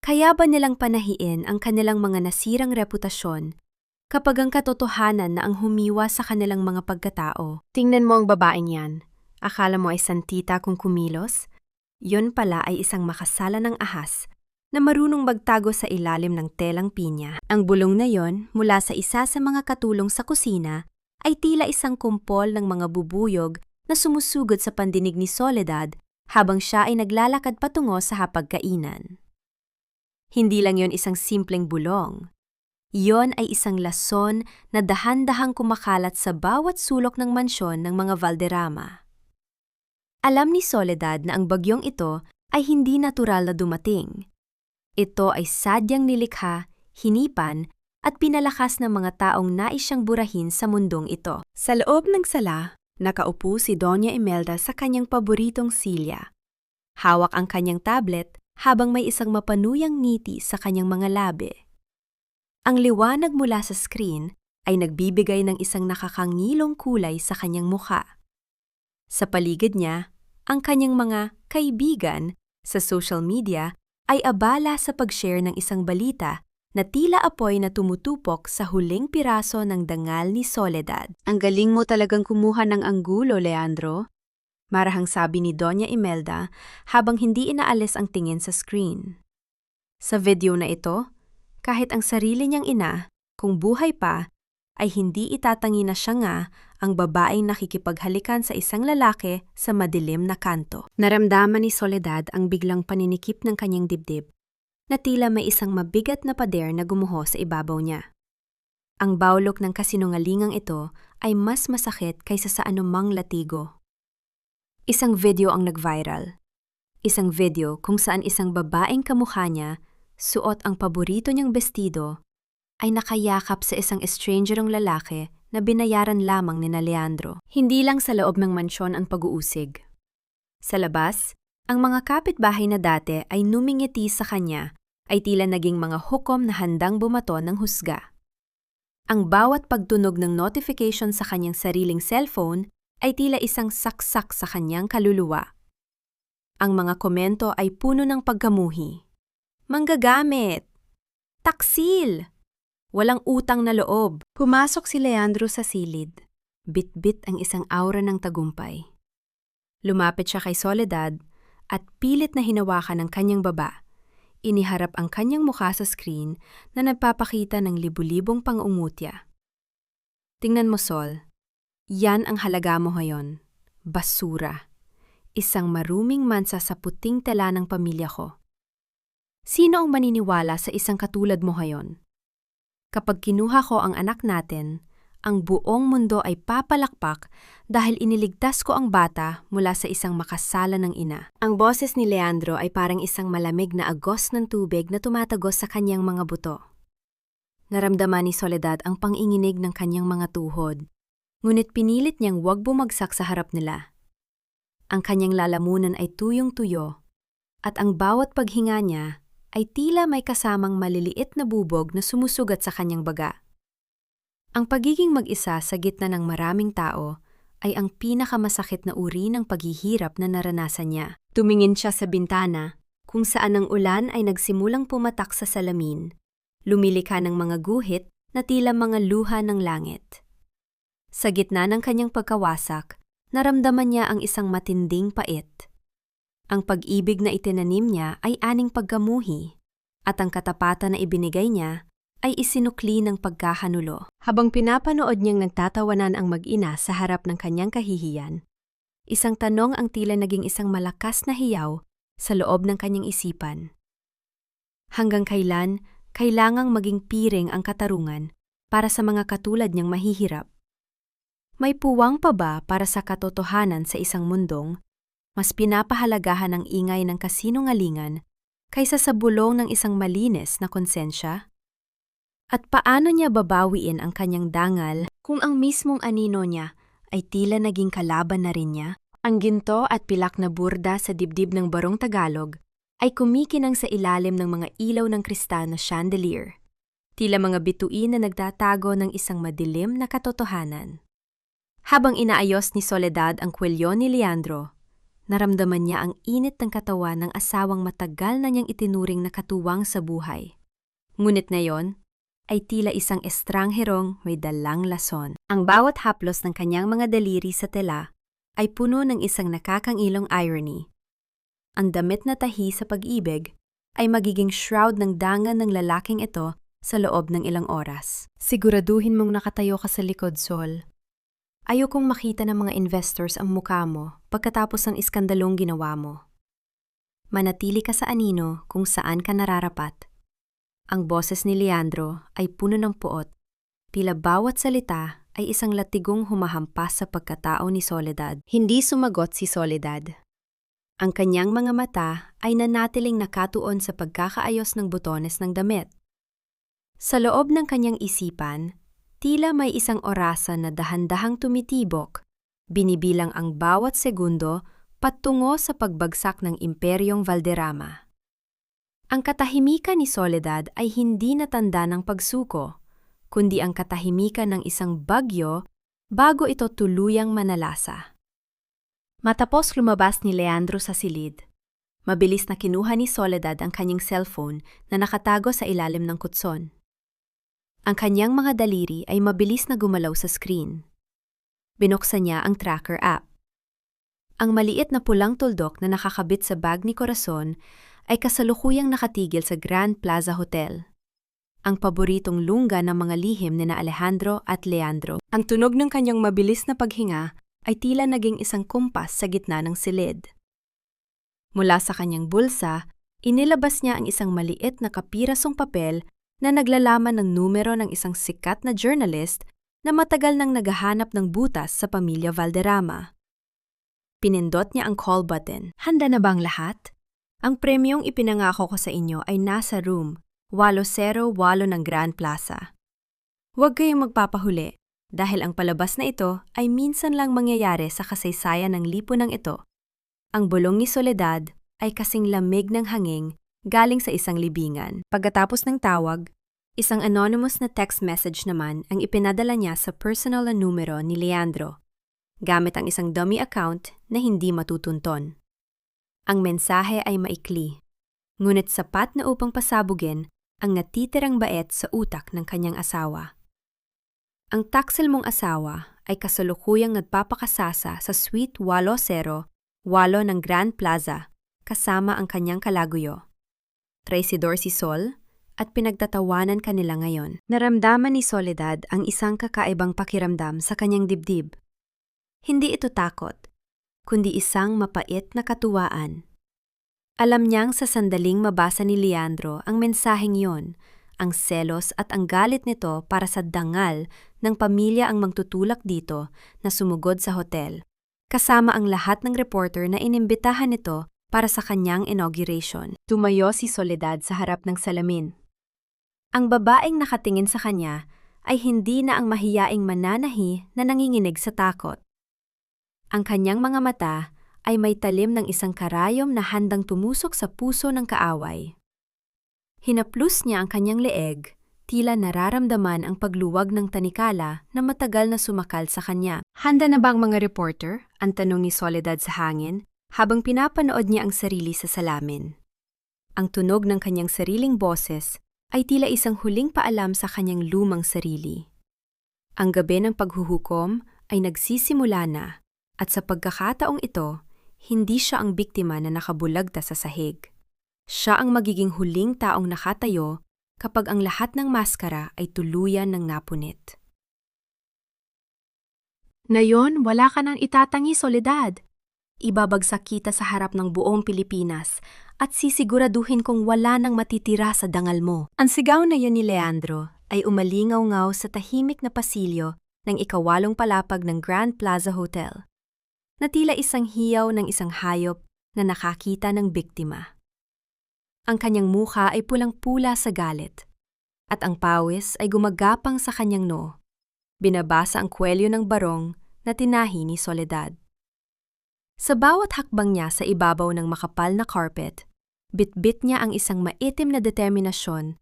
Kaya ba nilang panahiin ang kanilang mga nasirang reputasyon kapag ang katotohanan na ang humiwa sa kanilang mga pagkatao? Tingnan mo ang babaeng yan. Akala mo ay santita kung kumilos? Yun pala ay isang makasala ng ahas na marunong magtago sa ilalim ng telang pinya. Ang bulong na yon mula sa isa sa mga katulong sa kusina ay tila isang kumpol ng mga bubuyog na sumusugod sa pandinig ni Soledad habang siya ay naglalakad patungo sa hapagkainan. Hindi lang yon isang simpleng bulong. Yon ay isang lason na dahan-dahang kumakalat sa bawat sulok ng mansyon ng mga Valderrama. Alam ni Soledad na ang bagyong ito ay hindi natural na dumating. Ito ay sadyang nilikha, hinipan, at pinalakas ng mga taong nais siyang burahin sa mundong ito. Sa loob ng sala, nakaupo si Doña Imelda sa kanyang paboritong silya. Hawak ang kanyang tablet habang may isang mapanuyang ngiti sa kanyang mga labi. Ang liwanag mula sa screen ay nagbibigay ng isang nakakangilong kulay sa kanyang mukha. Sa paligid niya, ang kanyang mga kaibigan sa social media ay abala sa pag-share ng isang balita na tila apoy na tumutupok sa huling piraso ng dangal ni Soledad. Ang galing mo talagang kumuha ng anggulo, Leandro. Marahang sabi ni Doña Imelda habang hindi inaalis ang tingin sa screen. Sa video na ito, kahit ang sarili niyang ina, kung buhay pa, ay hindi itatangi na siya nga ang babaeng nakikipaghalikan sa isang lalaki sa madilim na kanto. Naramdaman ni Soledad ang biglang paninikip ng kanyang dibdib, na tila may isang mabigat na pader na gumuho sa ibabaw niya. Ang bawlok ng kasinungalingang ito ay mas masakit kaysa sa anumang latigo. Isang video ang nag-viral. Isang video kung saan isang babaeng kamukha niya, suot ang paborito niyang bestido, ay nakayakap sa isang estrangerong lalaki na binayaran lamang ni Leandro. Hindi lang sa loob ng mansyon ang pag-uusig. Sa labas, ang mga kapitbahay na dati ay numingiti sa kanya ay tila naging mga hukom na handang bumato ng husga. Ang bawat pagtunog ng notification sa kanyang sariling cellphone ay tila isang saksak sa kanyang kaluluwa. Ang mga komento ay puno ng pagkamuhi. Manggagamit! Taksil! Walang utang na loob. Pumasok si Leandro sa silid. Bit-bit ang isang aura ng tagumpay. Lumapit siya kay Soledad at pilit na hinawakan ng kanyang baba. Iniharap ang kanyang mukha sa screen na nagpapakita ng libu-libong pang-ungutya. Tingnan mo, Sol. Yan ang halaga mo ngayon. Basura. Isang maruming mansa sa puting tela ng pamilya ko. Sino ang maniniwala sa isang katulad mo ngayon? Kapag kinuha ko ang anak natin, ang buong mundo ay papalakpak dahil iniligtas ko ang bata mula sa isang makasala ng ina. Ang boses ni Leandro ay parang isang malamig na agos ng tubig na tumatagos sa kanyang mga buto. Naramdaman ni Soledad ang panginginig ng kanyang mga tuhod, ngunit pinilit niyang huwag bumagsak sa harap nila. Ang kanyang lalamunan ay tuyong-tuyo, at ang bawat paghinga niya ay tila may kasamang maliliit na bubog na sumusugat sa kanyang baga. Ang pagiging mag-isa sa gitna ng maraming tao ay ang pinakamasakit na uri ng paghihirap na naranasan niya. Tumingin siya sa bintana, kung saan ang ulan ay nagsimulang pumatak sa salamin, lumilikha ng mga guhit na tila mga luha ng langit. Sa gitna ng kanyang pagkawasak, naramdaman niya ang isang matinding pait. Ang pag-ibig na itinanim niya ay aning pagkamuhi, at ang katapatan na ibinigay niya ay isinukli ng pagkahanulo. Habang pinapanood niyang nagtatawanan ang mag-ina sa harap ng kanyang kahihiyan, isang tanong ang tila naging isang malakas na hiyaw sa loob ng kanyang isipan. Hanggang kailan kailangang maging piring ang katarungan para sa mga katulad niyang mahihirap? May puwang pa ba para sa katotohanan sa isang mundong mas pinapahalagahan ang ingay ng kasinungalingan kaysa sa bulong ng isang malinis na konsensya? At paano niya babawiin ang kanyang dangal kung ang mismong anino niya ay tila naging kalaban na rin niya? Ang ginto at pilak na burda sa dibdib ng Barong Tagalog ay kumikinang sa ilalim ng mga ilaw ng kristal na chandelier. tila mga bituin na nagtatago ng isang madilim na katotohanan. Habang inaayos ni Soledad ang kwelyo ni Leandro, naramdaman niya ang init ng katawan ng asawang matagal na niyang itinuring na katuwang sa buhay. Ngunit ngayon, ay tila isang estrangherong may dalang lason. Ang bawat haplos ng kanyang mga daliri sa tela ay puno ng isang nakakangilong irony. Ang damit na tahi sa pag-ibig ay magiging shroud ng dangan ng lalaking ito sa loob ng ilang oras. Siguraduhin mong nakatayo ka sa likod, Sol. Ayokong makita ng mga investors ang mukha mo pagkatapos ng iskandalong ginawa mo. Manatili ka sa anino kung saan ka nararapat. Ang boses ni Leandro ay puno ng puot. Tila bawat salita ay isang latigong humahampas sa pagkatao ni Soledad. Hindi sumagot si Soledad. Ang kanyang mga mata ay nanatiling nakatuon sa pagkakaayos ng butones ng damit. Sa loob ng kanyang isipan, tila may isang orasan na dahan-dahang tumitibok, binibilang ang bawat segundo patungo sa pagbagsak ng Imperyong Valderrama. Ang katahimikan ni Soledad ay hindi natanda ng pagsuko, kundi ang katahimikan ng isang bagyo bago ito tuluyang manalasa. Matapos lumabas ni Leandro sa silid, mabilis na kinuha ni Soledad ang kanyang cellphone na nakatago sa ilalim ng kutson. Ang kanyang mga daliri ay mabilis na gumalaw sa screen. Binuksan niya ang tracker app. Ang maliit na pulang tuldok na nakakabit sa bag ni Corazon ay kasalukuyang nakatigil sa Grand Plaza Hotel, ang paboritong lungga ng mga lihim ni na Alejandro at Leandro. Ang tunog ng kanyang mabilis na paghinga ay tila naging isang kumpas sa gitna ng silid. Mula sa kanyang bulsa, inilabas niya ang isang maliit na kapirasong papel na naglalaman ng numero ng isang sikat na journalist na matagal nang naghahanap ng butas sa pamilya Valderrama. Pinindot niya ang call button. Handa na bang lahat? Ang premyong ipinangako ko sa inyo ay nasa room 808 ng Grand Plaza. Huwag kayong magpapahuli dahil ang palabas na ito ay minsan lang mangyayari sa kasaysayan ng lipunang ito. Ang bulong ni Soledad ay kasing lamig ng hangin galing sa isang libingan. Pagkatapos ng tawag, isang anonymous na text message naman ang ipinadala niya sa personal na numero ni Leandro, gamit ang isang dummy account na hindi matutunton. Ang mensahe ay maikli, ngunit sapat na upang pasabugin ang natitirang bait sa utak ng kanyang asawa. Ang taksil mong asawa ay kasalukuyang nagpapakasasa sa Suite 808 ng Grand Plaza kasama ang kanyang kalaguyo. Traisidor si Sol at pinagtatawanan kanila ngayon. Naramdaman ni Soledad ang isang kakaibang pakiramdam sa kanyang dibdib. Hindi ito takot, kundi isang mapait na katuwaan. Alam niyang sa sandaling mabasa ni Leandro ang mensaheng yon, ang selos at ang galit nito para sa dangal ng pamilya ang magtutulak dito na sumugod sa hotel, kasama ang lahat ng reporter na inimbitahan nito para sa kanyang inauguration. Tumayo si Soledad sa harap ng salamin. Ang babaeng nakatingin sa kanya ay hindi na ang mahiyaing mananahi na nanginginig sa takot. Ang kanyang mga mata ay may talim ng isang karayom na handang tumusok sa puso ng kaaway. Hinaplus niya ang kanyang leeg, tila nararamdaman ang pagluwag ng tanikala na matagal na sumakal sa kanya. Handa na ba ang mga reporter? Ang tanong ni Soledad sa hangin, habang pinapanood niya ang sarili sa salamin. Ang tunog ng kanyang sariling boses ay tila isang huling paalam sa kanyang lumang sarili. Ang gabi ng paghuhukom ay nagsisimula na, at sa pagkakataong ito, hindi siya ang biktima na nakabulagta sa sahig. Siya ang magiging huling taong nakatayo kapag ang lahat ng maskara ay tuluyan ng napunit. Ngayon, wala ka nang itatangi, Soledad. Ibabagsak kita sa harap ng buong Pilipinas at sisiguraduhin kong wala nang matitira sa dangal mo. Ang sigaw na yun ni Leandro ay umalingaw-ngaw sa tahimik na pasilyo ng ikawalong palapag ng Grand Plaza Hotel, na tila isang hiyaw ng isang hayop na nakakita ng biktima. Ang kanyang mukha ay pulang-pula sa galit, at ang pawis ay gumagapang sa kanyang noo. Binabasa ang kwelyo ng barong na tinahi ni Soledad. Sa bawat hakbang niya sa ibabaw ng makapal na carpet, bitbit niya ang isang maitim na determinasyon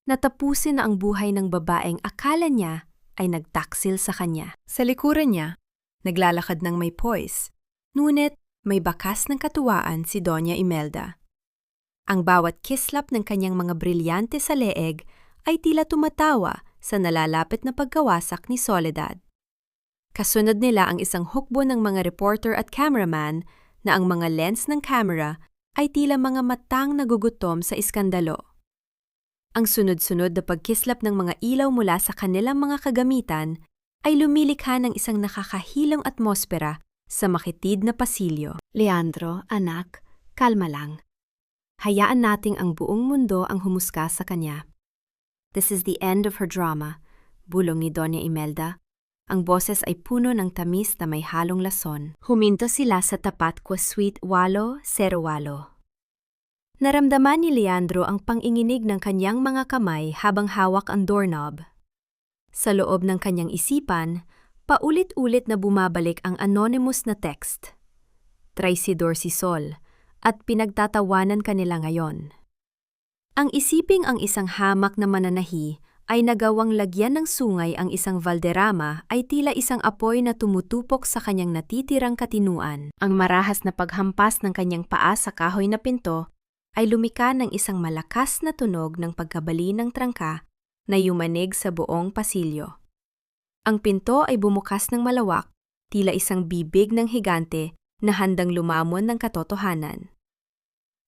natapusin na ang buhay ng babaeng akala niya ay nagtaksil sa kanya. Sa likuran niya, naglalakad ng may poise, ngunit may bakas ng katuwaan si Doña Imelda. Ang bawat kislap ng kanyang mga brilyante sa leeg ay tila tumatawa sa nalalapit na pagkawasak ni Soledad. Kasunod nila ang isang hukbo ng mga reporter at cameraman na ang mga lens ng camera ay tila mga matang nagugutom sa iskandalo. Ang sunod-sunod na pagkislap ng mga ilaw mula sa kanilang mga kagamitan ay lumilikha ng isang nakakahilong atmosfera sa makitid na pasilyo. Leandro, anak, kalma lang. Hayaan nating ang buong mundo ang humusga sa kanya. This is the end of her drama, bulong ni Doña Imelda. Ang boses ay puno ng tamis na may halong lason. Huminto sila sa tapat kwa Suite 808. Naramdaman ni Leandro ang panginginig ng kanyang mga kamay habang hawak ang doorknob. Sa loob ng kanyang isipan, paulit-ulit na bumabalik ang anonymous na text. Traisidor si Sol, at pinagtatawanan kanila ngayon. Ang isiping ang isang hamak na mananahi ay nagawang lagyan ng sungay ang isang Valderrama ay tila isang apoy na tumutupok sa kanyang natitirang katinuan. Ang marahas na paghampas ng kanyang paa sa kahoy na pinto ay lumika ng isang malakas na tunog ng pagkabali ng trangka na yumanig sa buong pasilyo. Ang pinto ay bumukas ng malawak, tila isang bibig ng higante na handang lumamon ng katotohanan.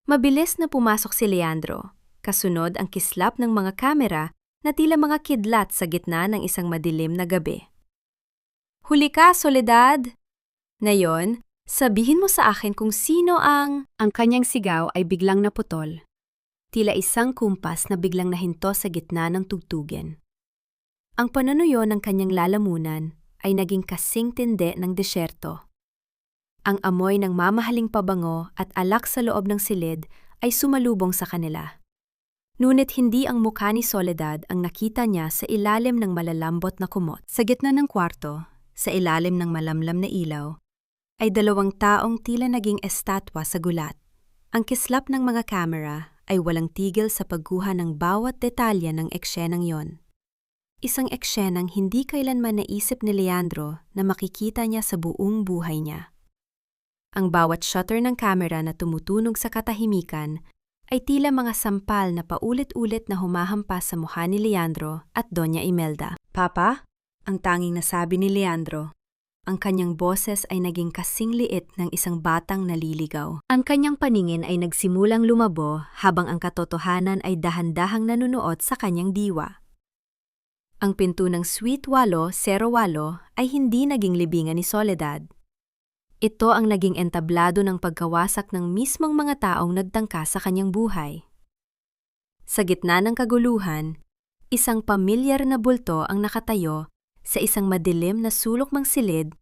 Mabilis na pumasok si Leandro, kasunod ang kislap ng mga kamera na tila mga kidlat sa gitna ng isang madilim na gabi. Huli ka, Soledad! Ngayon, sabihin mo sa akin kung sino ang... Ang kanyang sigaw ay biglang naputol. Tila isang kumpas na biglang nahinto sa gitna ng tugtugan. Ang pananuyo ng kanyang lalamunan ay naging kasing tindi ng desyerto. Ang amoy ng mamahaling pabango at alak sa loob ng silid ay sumalubong sa kanila. Ngunit hindi ang mukha ni Soledad ang nakita niya sa ilalim ng malalambot na kumot. Sa gitna ng kwarto, sa ilalim ng malamlam na ilaw, ay dalawang taong tila naging estatwa sa gulat. Ang kislap ng mga kamera ay walang tigil sa pagguha ng bawat detalye ng eksenang yon. Isang eksenang hindi kailanman naisip ni Leandro na makikita niya sa buong buhay niya. Ang bawat shutter ng kamera na tumutunog sa katahimikan ay tila mga sampal na paulit-ulit na humahampas sa mukha ni Leandro at Doña Imelda. Papa, ang tanging nasabi ni Leandro, ang kanyang boses ay naging kasing liit ng isang batang naliligaw. Ang kanyang paningin ay nagsimulang lumabo habang ang katotohanan ay dahan-dahang nanunuot sa kanyang diwa. Ang pinto ng Suite 808 ay hindi naging libingan ni Soledad. Ito ang naging entablado ng pagkawasak ng mismong mga taong nagtangka sa kanyang buhay. Sa gitna ng kaguluhan, isang pamilyar na bulto ang nakatayo sa isang madilim na sulok mang silid,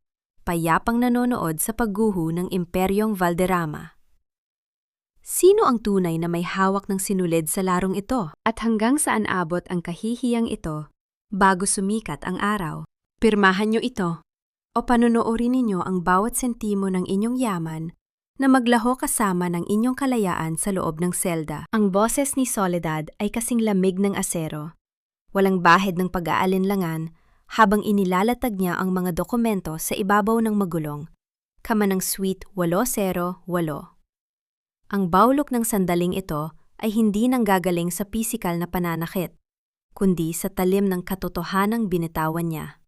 payapang nanonood sa pagguho ng Imperyong Valderrama. Sino ang tunay na may hawak ng sinulid sa larong ito? At hanggang saan abot ang kahihiyang ito bago sumikat ang araw? Pirmahan niyo ito o panonoorin ninyo ang bawat sentimo ng inyong yaman na maglaho kasama ng inyong kalayaan sa loob ng selda. Ang boses ni Soledad ay kasing lamig ng asero. Walang bahid ng pag-aalinlangan habang inilalatag niya ang mga dokumento sa ibabaw ng magulong, kama ng Suite 808. Ang bawlok ng sandaling ito ay hindi nanggagaling sa pisikal na pananakit, kundi sa talim ng katotohanang binitawan niya.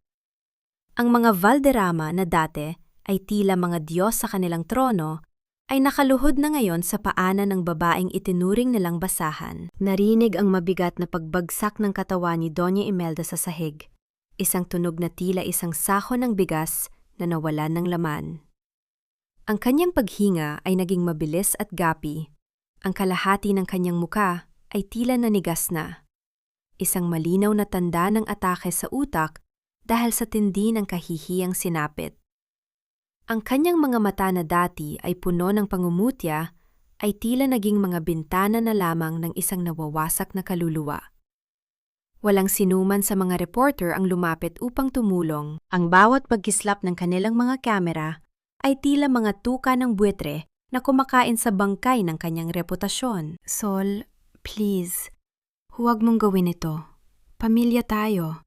Ang mga Valderrama na dati ay tila mga Diyos sa kanilang trono ay nakaluhod na ngayon sa paanan ng babaeng itinuring nilang basahan. Narinig ang mabigat na pagbagsak ng katawan ni Doña Imelda sa sahig, isang tunog na tila isang sako ng bigas na nawalan ng laman. Ang kanyang paghinga ay naging mabilis at gapi. Ang kalahati ng kanyang muka ay tila nanigas na. Isang malinaw na tanda ng atake sa utak dahil sa tindi ng kahihiyang sinapit. Ang kanyang mga mata na dati ay puno ng pangumutya ay tila naging mga bintana na lamang ng isang nawawasak na kaluluwa. Walang sinuman sa mga reporter ang lumapit upang tumulong. Ang bawat pagkislap ng kanilang mga kamera ay tila mga tuka ng buwetre na kumakain sa bangkay ng kanyang reputasyon. Sol, please, Huwag mong gawin ito. Pamilya tayo.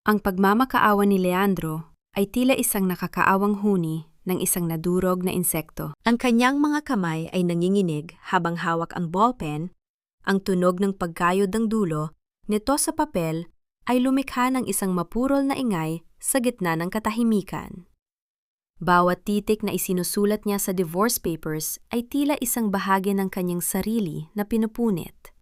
Ang pagmamakaawa ni Leandro ay tila isang nakakaawang huni ng isang nadurog na insekto. Ang kanyang mga kamay ay nanginginig habang hawak ang ballpen. Ang tunog ng pagkayod ng dulo nito sa papel ay lumikha ng isang mapurol na ingay sa gitna ng katahimikan. Bawat titik na isinusulat niya sa divorce papers ay tila isang bahagi ng kanyang sarili na pinupunit.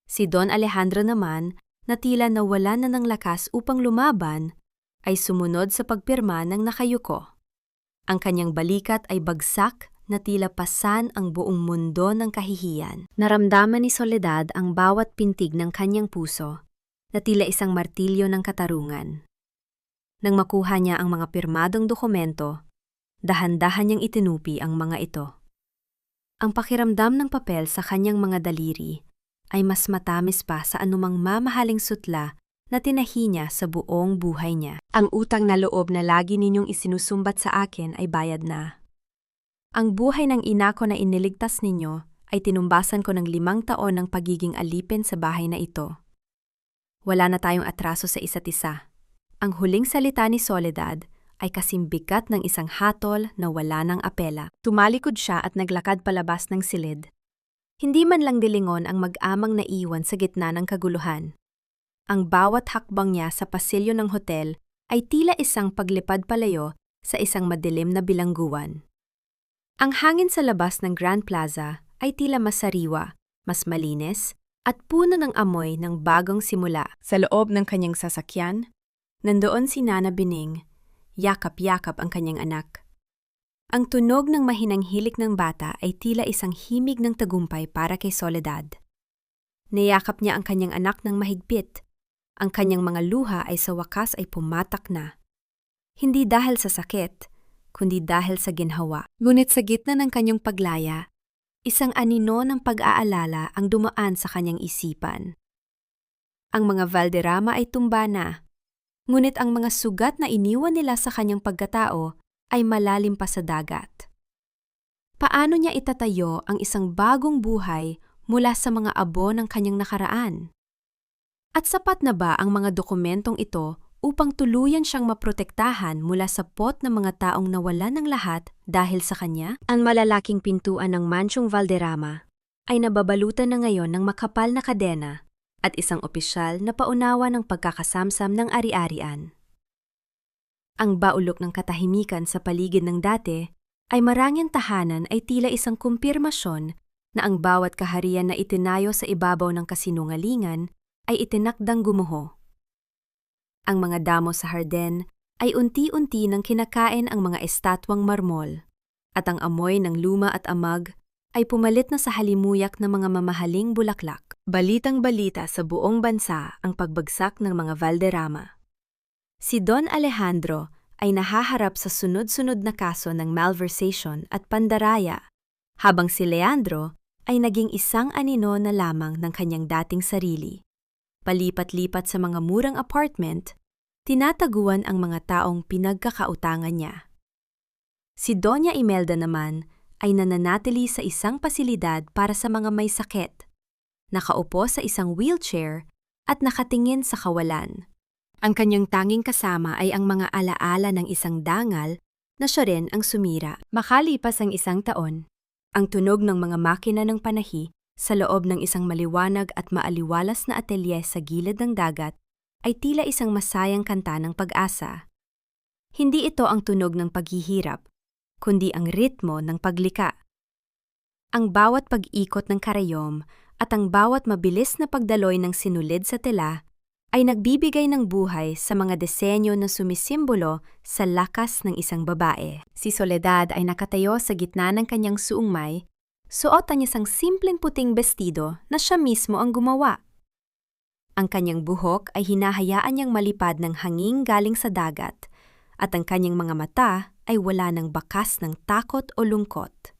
Si Don Alejandro naman, na tila nawala na ng lakas upang lumaban, ay sumunod sa pagpirma ng nakayuko. Ang kanyang balikat ay bagsak na tila pasan ang buong mundo ng kahihiyan. Naramdaman ni Soledad ang bawat pintig ng kanyang puso, na tila isang martilyo ng katarungan. Nang makuha niya ang mga pirmadong dokumento, dahan-dahan niyang itinupi ang mga ito. Ang pakiramdam ng papel sa kanyang mga daliri ay mas matamis pa sa anumang mamahaling sutla na tinahi niya sa buong buhay niya. Ang utang na loob na lagi ninyong isinusumbat sa akin ay bayad na. Ang buhay ng ina ko na iniligtas ninyo ay tinumbasan ko ng 5 taon ng pagiging alipin sa bahay na ito. Wala na tayong atraso sa isa't isa. Ang huling salita ni Soledad ay kasing bigat ng isang hatol na wala ng apela. Tumalikod siya at naglakad palabas ng silid. Hindi man lang dilingon ang mag-amang naiwan sa gitna ng kaguluhan. Ang bawat hakbang niya sa pasilyo ng hotel ay tila isang paglipad palayo sa isang madilim na bilangguan. Ang hangin sa labas ng Grand Plaza ay tila mas sariwa, mas malinis, at puno ng amoy ng bagong simula. Sa loob ng kanyang sasakyan, nandoon si Nana Bining, yakap-yakap ang kanyang anak. Ang tunog ng mahinang hilik ng bata ay tila isang himig ng tagumpay para kay Soledad. Niyakap niya ang kanyang anak ng mahigpit. Ang kanyang mga luha ay sa wakas ay pumatak na. Hindi dahil sa sakit, kundi dahil sa ginhawa. Ngunit sa gitna ng kanyang paglaya, isang anino ng pag-aalala ang dumaan sa kanyang isipan. Ang mga Valderrama ay tumba na, ngunit ang mga sugat na iniwan nila sa kanyang pagkatao ay malalim pa sa dagat. Paano niya itatayo ang isang bagong buhay mula sa mga abo ng kanyang nakaraan? At sapat na ba ang mga dokumentong ito upang tuluyan siyang maprotektahan mula sa pot ng mga taong nawalan ng lahat dahil sa kanya? Ang malalaking pintuan ng Mansyong Valderrama ay nababalutan na ngayon ng makapal na kadena at isang opisyal na paunawa ng pagkakasamsam ng ari-arian. Ang baulok ng katahimikan sa paligid ng dati ay marangyang tahanan ay tila isang kumpirmasyon na ang bawat kaharian na itinayo sa ibabaw ng kasinungalingan ay itinakdang gumuho. Ang mga damo sa harden ay unti-unti nang kinakain ang mga estatwang marmol, at ang amoy ng luma at amag ay pumalit na sa halimuyak ng mga mamahaling bulaklak. Balitang-balita sa buong bansa ang pagbagsak ng mga Valderrama. Si Don Alejandro ay nahaharap sa sunod-sunod na kaso ng malversation at pandaraya, habang si Leandro ay naging isang anino na lamang ng kanyang dating sarili. Palipat-lipat sa mga murang apartment, tinataguan ang mga taong pinagkakautangan niya. Si Doña Imelda naman ay nananatili sa isang pasilidad para sa mga may sakit, nakaupo sa isang wheelchair at nakatingin sa kawalan. Ang kanyang tanging kasama ay ang mga alaala ng isang dangal na siya rin ang sumira. Makalipas ang 1 taon, ang tunog ng mga makina ng panahi sa loob ng isang maliwanag at maaliwalas na atelier sa gilid ng dagat ay tila isang masayang kanta ng pag-asa. Hindi ito ang tunog ng paghihirap, kundi ang ritmo ng paglika. Ang bawat pag-ikot ng karayom at ang bawat mabilis na pagdaloy ng sinulid sa tela ay nagbibigay ng buhay sa mga disenyo na sumisimbolo sa lakas ng isang babae. Si Soledad ay nakatayo sa gitna ng kanyang suungmay, suot niya isang simpleng puting bestido na siya mismo ang gumawa. Ang kanyang buhok ay hinahayaan niyang malipad ng hangin galing sa dagat, at ang kanyang mga mata ay wala ng bakas ng takot o lungkot.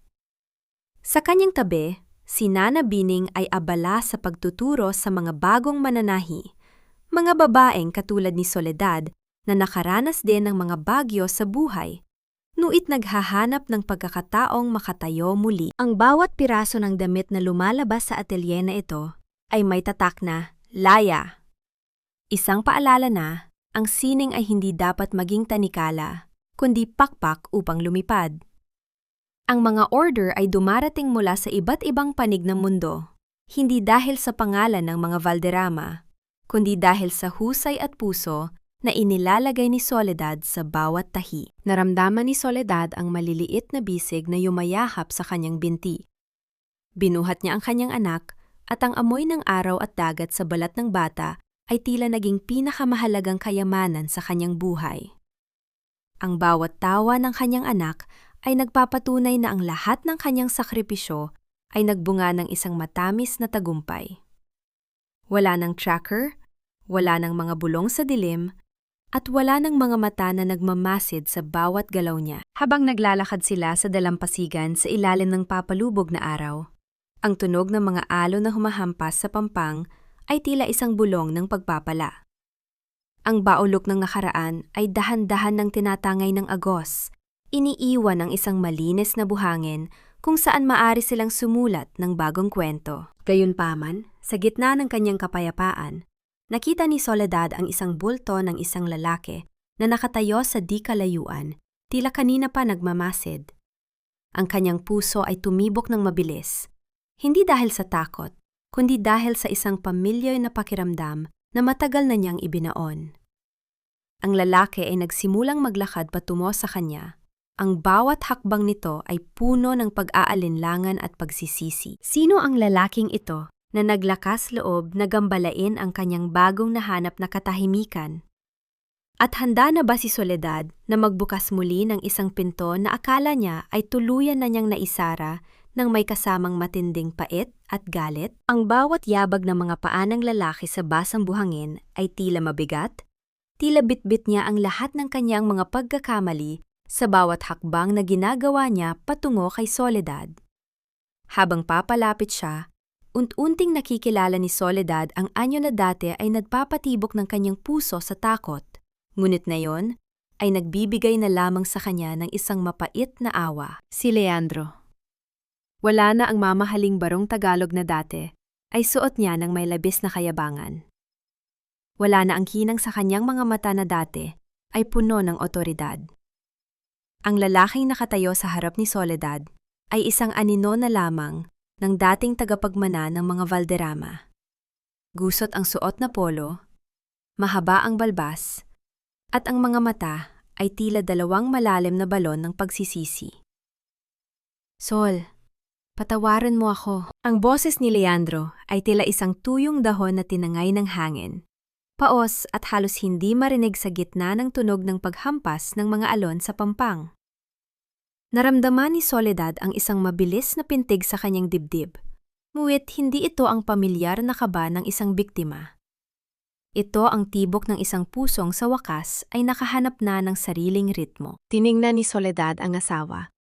Sa kanyang tabi, si Nana Bining ay abala sa pagtuturo sa mga bagong mananahi, mga babaeng katulad ni Soledad na nakaranas din ng mga bagyo sa buhay, nuit naghahanap ng pagkakataong makatayo muli. Ang bawat piraso ng damit na lumalabas sa atelier na ito ay may tatak na laya. Isang paalala na, ang sining ay hindi dapat maging tanikala, kundi pakpak upang lumipad. Ang mga order ay dumarating mula sa iba't ibang panig ng mundo, hindi dahil sa pangalan ng mga Valderrama, kundi dahil sa husay at puso na inilalagay ni Soledad sa bawat tahi. Naramdaman ni Soledad ang maliliit na bisig na yumayahap sa kanyang binti. Binuhat niya ang kanyang anak at ang amoy ng araw at dagat sa balat ng bata ay tila naging pinakamahalagang kayamanan sa kanyang buhay. Ang bawat tawa ng kanyang anak ay nagpapatunay na ang lahat ng kanyang sakripisyo ay nagbunga ng isang matamis na tagumpay. Wala ng tracker, wala ng mga bulong sa dilim, at wala ng mga mata na nagmamasid sa bawat galaw niya. Habang naglalakad sila sa dalampasigan sa ilalim ng papalubog na araw, ang tunog ng mga alon na humahampas sa pampang ay tila isang bulong ng pagpapala. Ang baulok ng nakaraan ay dahan-dahan ng tinatangay ng agos, iniiwan ng isang malinis na buhangin kung saan maari silang sumulat ng bagong kwento. Gayunpaman, sa gitna ng kanyang kapayapaan, nakita ni Soledad ang isang bulto ng isang lalaki na nakatayo sa di kalayuan, tila kanina pa nagmamasid. Ang kanyang puso ay tumibok ng mabilis, hindi dahil sa takot, kundi dahil sa isang pamilyar na pakiramdam na matagal na niyang ibinaon. Ang lalaki ay nagsimulang maglakad patungo sa kanya. Ang bawat hakbang nito ay puno ng pag-aalinlangan at pagsisisi. Sino ang lalaking ito na naglakas loob na gambalain ang kanyang bagong nahanap na katahimikan? At handa na ba si Soledad na magbukas muli ng isang pinto na akala niya ay tuluyan na niyang naisara nang may kasamang matinding pait at galit? Ang bawat yabag ng mga paa ng lalaki sa basang buhangin ay tila mabigat, tila bitbit niya ang lahat ng kanyang mga pagkakamali sa bawat hakbang na ginagawa niya patungo kay Soledad. Habang papalapit siya, unti-unting nakikilala ni Soledad ang anyo na dati ay nagpapatibok ng kanyang puso sa takot, ngunit ngayon ay nagbibigay na lamang sa kanya ng isang mapait na awa. Si Leandro. Wala na ang mamahaling barong Tagalog na dati, ay suot niya ng may labis na kayabangan. Wala na ang kinang sa kanyang mga mata na dati, ay puno ng otoridad. Ang lalaking nakatayo sa harap ni Soledad ay isang anino na lamang ng dating tagapagmana ng mga Valderrama. Gusot ang suot na polo, mahaba ang balbas, at ang mga mata ay tila dalawang malalim na balon ng pagsisisi. Sol, patawarin mo ako. Ang boses ni Leandro ay tila isang tuyong dahon na tinangay ng hangin. Paos at halos hindi marinig sa gitna ng tunog ng paghampas ng mga alon sa pampang. Naramdaman ni Soledad ang isang mabilis na pintig sa kanyang dibdib, ngunit hindi ito ang pamilyar na kaba ng isang biktima. Ito ang tibok ng isang pusong sa wakas ay nakahanap na ng sariling ritmo. Tiningnan ni Soledad ang asawa,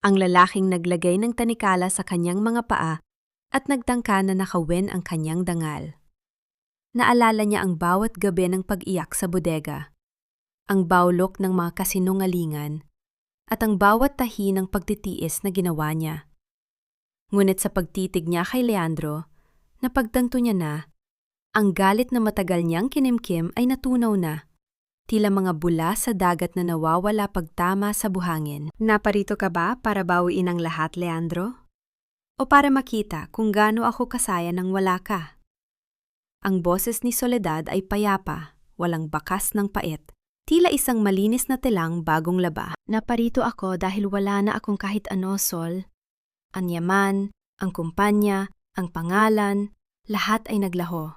ang lalaking naglagay ng tanikala sa kanyang mga paa at nagtangka na nakawin ang kanyang dangal. Naalala niya ang bawat gabi ng pag-iyak sa bodega, ang baulok ng mga kasinungalingan, at ang bawat tahi ng pagtitiis na ginawa niya. Ngunit sa pagtitig niya kay Leandro, napagtanto niya na, ang galit na matagal niyang kinimkim ay natunaw na, tila mga bula sa dagat na nawawala pagtama sa buhangin. Naparito ka ba para bawiin ang lahat, Leandro? O para makita kung gaano ako kasaya nang wala ka? Ang boses ni Soledad ay payapa, walang bakas ng pait, tila isang malinis na tilang bagong laba. Naparito ako dahil wala na akong kahit ano, Sol. Ang yaman, ang kumpanya, ang pangalan, lahat ay naglaho.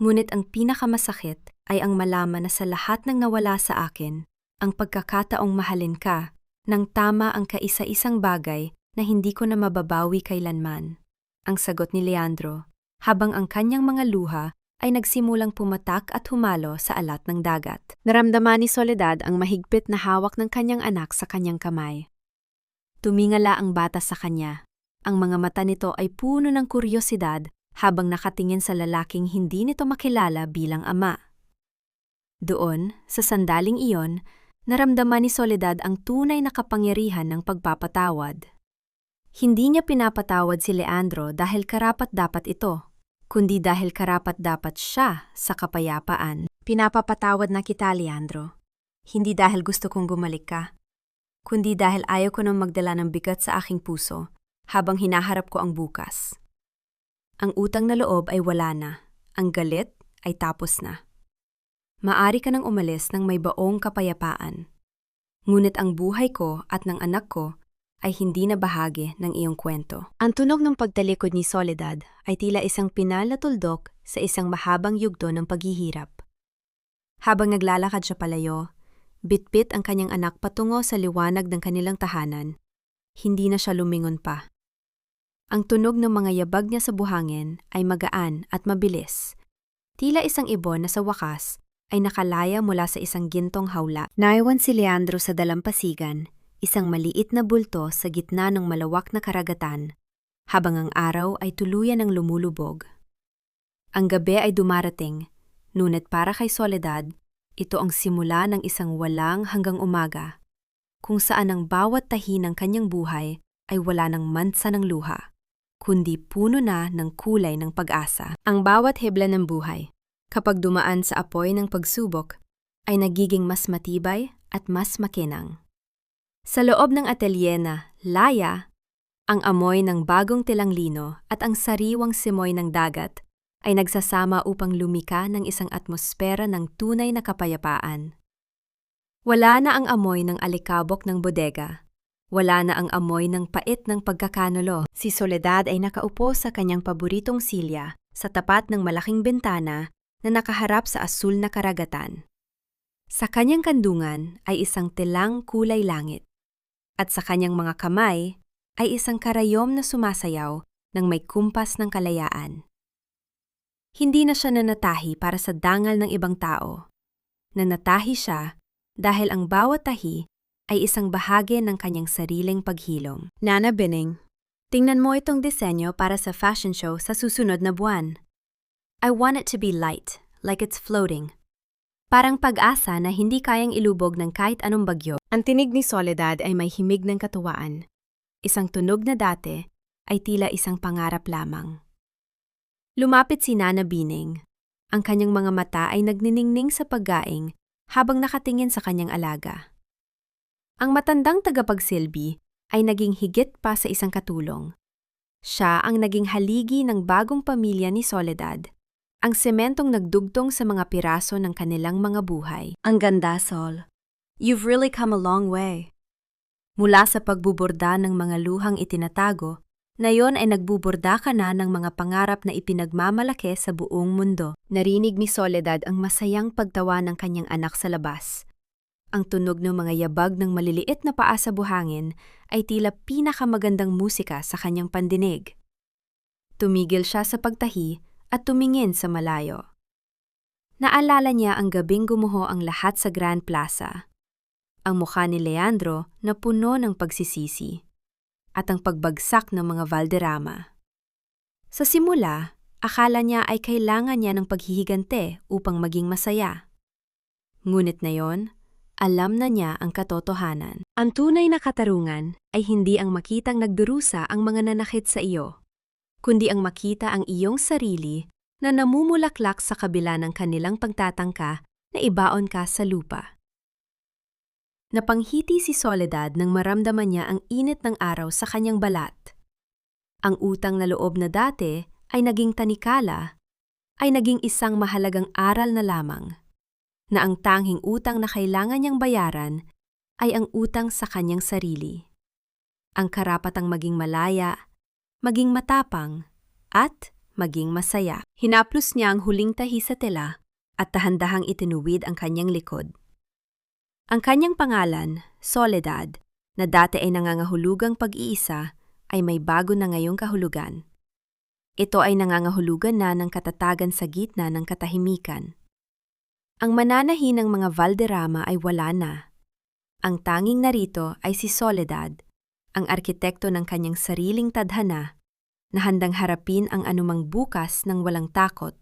Ngunit ang pinakamasakit ay ang malaman na sa lahat ng nawala sa akin, ang pagkakataong mahalin ka, nang tama ang kaisa-isang bagay na hindi ko na mababawi kailanman. Ang sagot ni Leandro, habang ang kanyang mga luha ay nagsimulang pumatak at humalo sa alat ng dagat. Naramdaman ni Soledad ang mahigpit na hawak ng kanyang anak sa kanyang kamay. Tumingala ang bata sa kanya. Ang mga mata nito ay puno ng kuryosidad habang nakatingin sa lalaking hindi nito makilala bilang ama. Doon, sa sandaling iyon, naramdaman ni Soledad ang tunay na kapangyarihan ng pagpapatawad. Hindi niya pinapatawad si Leandro dahil karapat-dapat ito, kundi dahil karapat-dapat siya sa kapayapaan. Pinapapatawad na kita, Leandro. Hindi dahil gusto kong bumalik ka, kundi dahil ayaw ko nang magdala ng bigat sa aking puso habang hinaharap ko ang bukas. Ang utang na loob ay wala na, ang galit ay tapos na. Maari ka nang umalis ng may baong kapayapaan. Ngunit ang buhay ko at ng anak ko ay hindi na bahagi ng iyong kwento. Ang tunog ng pagtalikod ni Soledad ay tila isang pinal na tuldok sa isang mahabang yugto ng paghihirap. Habang naglalakad siya palayo, bitbit ang kanyang anak patungo sa liwanag ng kanilang tahanan. Hindi na siya lumingon pa. Ang tunog ng mga yabag niya sa buhangin ay magaan at mabilis. Tila isang ibon na sa wakas ay nakalaya mula sa isang gintong hawla. Naiwan si Leandro sa dalampasigan, isang maliit na bulto sa gitna ng malawak na karagatan, habang ang araw ay tuluyan ng lumulubog. Ang gabi ay dumarating, ngunit para kay Soledad, ito ang simula ng isang walang hanggang umaga, kung saan ang bawat tahi ng kanyang buhay ay wala ng mansa ng luha, kundi puno na ng kulay ng pag-asa. Ang bawat hebla ng buhay, kapag dumaan sa apoy ng pagsubok, ay nagiging mas matibay at mas makinang. Sa loob ng atelier na laya, ang amoy ng bagong tilang lino at ang sariwang simoy ng dagat ay nagsasama upang lumika ng isang atmosfera ng tunay na kapayapaan. Wala na ang amoy ng alikabok ng bodega. Wala na ang amoy ng pait ng pagkakanulo. Si Soledad ay nakaupo sa kanyang paboritong silya sa tapat ng malaking bintana na nakaharap sa asul na karagatan. Sa kanyang kandungan ay isang tilang kulay langit, at sa kanyang mga kamay ay isang karayom na sumasayaw ng may kumpas ng kalayaan. Hindi na siya nanatahi para sa dangal ng ibang tao. Nanatahi siya dahil ang bawat tahi ay isang bahagi ng kanyang sariling paghilom. Nana Bining, tingnan mo itong disenyo para sa fashion show sa susunod na buwan. I want it to be light, like it's floating. Parang pag-asa na hindi kayang ilubog ng kahit anong bagyo. Ang tinig ni Soledad ay may himig ng katuwaan. Isang tunog na dati ay tila isang pangarap lamang. Lumapit si Nana Bining. Ang kanyang mga mata ay nagniningning sa paggaing habang nakatingin sa kanyang alaga. Ang matandang tagapagsilbi ay naging higit pa sa isang katulong. Siya ang naging haligi ng bagong pamilya ni Soledad, ang sementong nagdugtong sa mga piraso ng kanilang mga buhay. Ang ganda, Sol. You've really come a long way. Mula sa pagbuborda ng mga luhang itinatago, ngayon ay nagbuborda ka na ng mga pangarap na ipinagmamalaki sa buong mundo. Narinig ni Soledad ang masayang pagtawa ng kanyang anak sa labas. Ang tunog ng mga yabag ng maliliit na paa sa buhangin ay tila pinakamagandang musika sa kanyang pandinig. Tumigil siya sa pagtahi at tumingin sa malayo. Naalala niya ang gabing gumuho ang lahat sa Grand Plaza. Ang mukha ni Leandro na puno ng pagsisisi at ang pagbagsak ng mga Valderrama. Sa simula, akala niya ay kailangan niya ng paghihigante upang maging masaya. Ngunit ngayon, alam na niya ang katotohanan. Ang tunay na katarungan ay hindi ang makitang nagdurusa ang mga nanakit sa iyo, kundi ang makita ang iyong sarili na namumulaklak sa kabila ng kanilang pagtatangka na ibaon ka sa lupa. Napanghiti si Soledad nang maramdaman niya ang init ng araw sa kanyang balat. Ang utang na loob na dati ay naging tanikala, ay naging isang mahalagang aral na lamang, na ang tanging utang na kailangan niyang bayaran ay ang utang sa kanyang sarili. Ang karapatang maging malaya, maging matapang, at maging masaya. Hinaplos niya ang huling tahi sa tela at dahan-dahang itinuwid ang kanyang likod. Ang kanyang pangalan, Soledad, na dati ay nangangahulugang pag-iisa, ay may bago na ngayong kahulugan. Ito ay nangangahulugan na ng katatagan sa gitna ng katahimikan. Ang mananahi ng mga Valderrama ay wala na. Ang tanging narito ay si Soledad, ang arkitekto ng kanyang sariling tadhana, na handang harapin ang anumang bukas ng walang takot,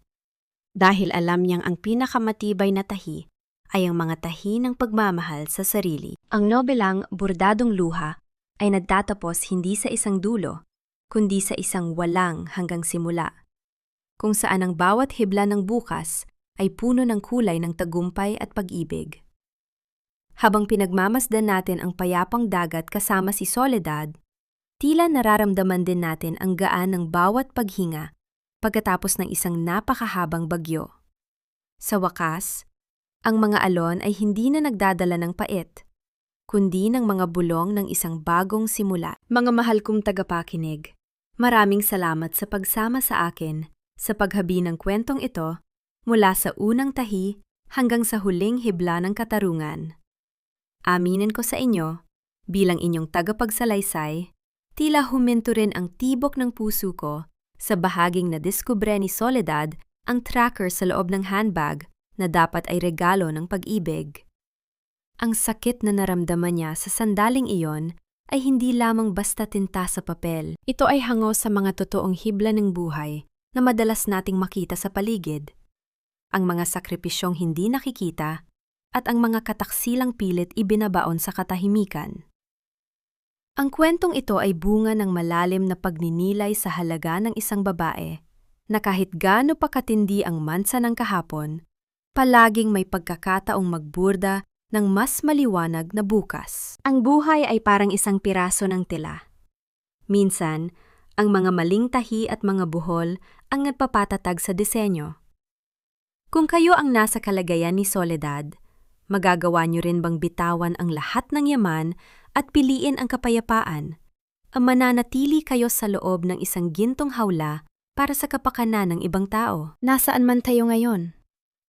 dahil alam niyang ang pinakamatibay na tahi ay ang mga tahi ng pagmamahal sa sarili. Ang nobelang Bordadong Luha ay nagtatapos hindi sa isang dulo, kundi sa isang walang hanggang simula. kung saan ang bawat hibla ng bukas ay puno ng kulay ng tagumpay at pag-ibig. Habang pinagmamasdan natin ang payapang dagat kasama si Soledad, tila nararamdaman din natin ang gaan ng bawat paghinga pagkatapos ng isang napakahabang bagyo. Sa wakas, ang mga alon ay hindi na nagdadala ng pait, kundi ng mga bulong ng isang bagong simula. Mga mahal kong tagapakinig, maraming salamat sa pagsama sa akin sa paghabi ng kwentong ito mula sa unang tahi hanggang sa huling hibla ng katarungan. Aminin ko sa inyo, bilang inyong tagapagsalaysay, tila huminto rin ang tibok ng puso ko sa bahaging nadiskubre ni Soledad ang tracker sa loob ng handbag na dapat ay regalo ng pag-ibig. Ang sakit na naramdaman niya sa sandaling iyon ay hindi lamang basta tinta sa papel. Ito ay hango sa mga totoong hibla ng buhay na madalas nating makita sa paligid. Ang mga sakripisyong hindi nakikita at ang mga kataksilang pilit ibinabaon sa katahimikan. Ang kwentong ito ay bunga ng malalim na pagninilay sa halaga ng isang babae na kahit gaano pa katindi ang mansa ng kahapon, palaging may pagkakataong magburda ng mas maliwanag na bukas. Ang buhay ay parang isang piraso ng tela. Minsan, ang mga maling tahi at mga buhol ang nagpapatatag sa disenyo. Kung kayo ang nasa kalagayan ni Soledad, magagawa niyo rin bang bitawan ang lahat ng yaman at piliin ang kapayapaan? Mananatili kayo sa loob ng isang gintong hawla para sa kapakanan ng ibang tao. Nasaan man tayo ngayon?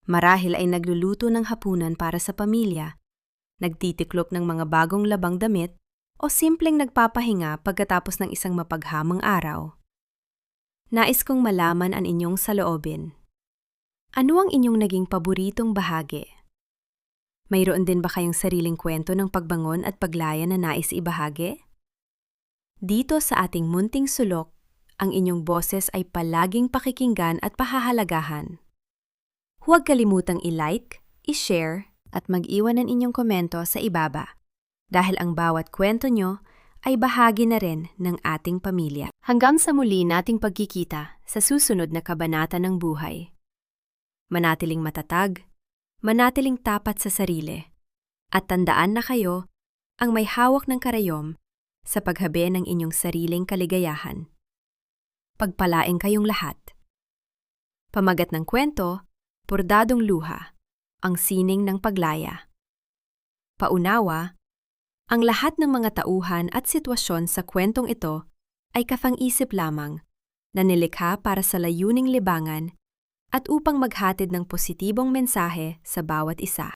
Marahil ay nagluluto ng hapunan para sa pamilya, nagtitiklop ng mga bagong labang damit, o simpleng nagpapahinga pagkatapos ng isang mapaghamang araw. Nais kong malaman ang inyong saloobin. Ano ang inyong naging paboritong bahagi? Mayroon din ba kayong sariling kwento ng pagbangon at paglaya na nais ibahagi? Dito sa ating munting sulok, ang inyong boses ay palaging pakikinggan at pahahalagahan. Huwag kalimutang i-like, i-share, at mag-iwan ng inyong komento sa ibaba, dahil ang bawat kwento nyo ay bahagi na rin ng ating pamilya. Hanggang sa muli nating pagkikita sa susunod na kabanata ng buhay. Manatiling matatag, manatiling tapat sa sarili, at tandaan na kayo ang may hawak ng karayom sa paghabi ng inyong sariling kaligayahan. Pagpalaing kayong lahat. Pamagat ng kwento, Bordadong Luha, ang sining ng paglaya. Paunawa, ang lahat ng mga tauhan at sitwasyon sa kwentong ito ay kafang-isip lamang na nilikha para sa layuning libangan at upang maghatid ng positibong mensahe sa bawat isa.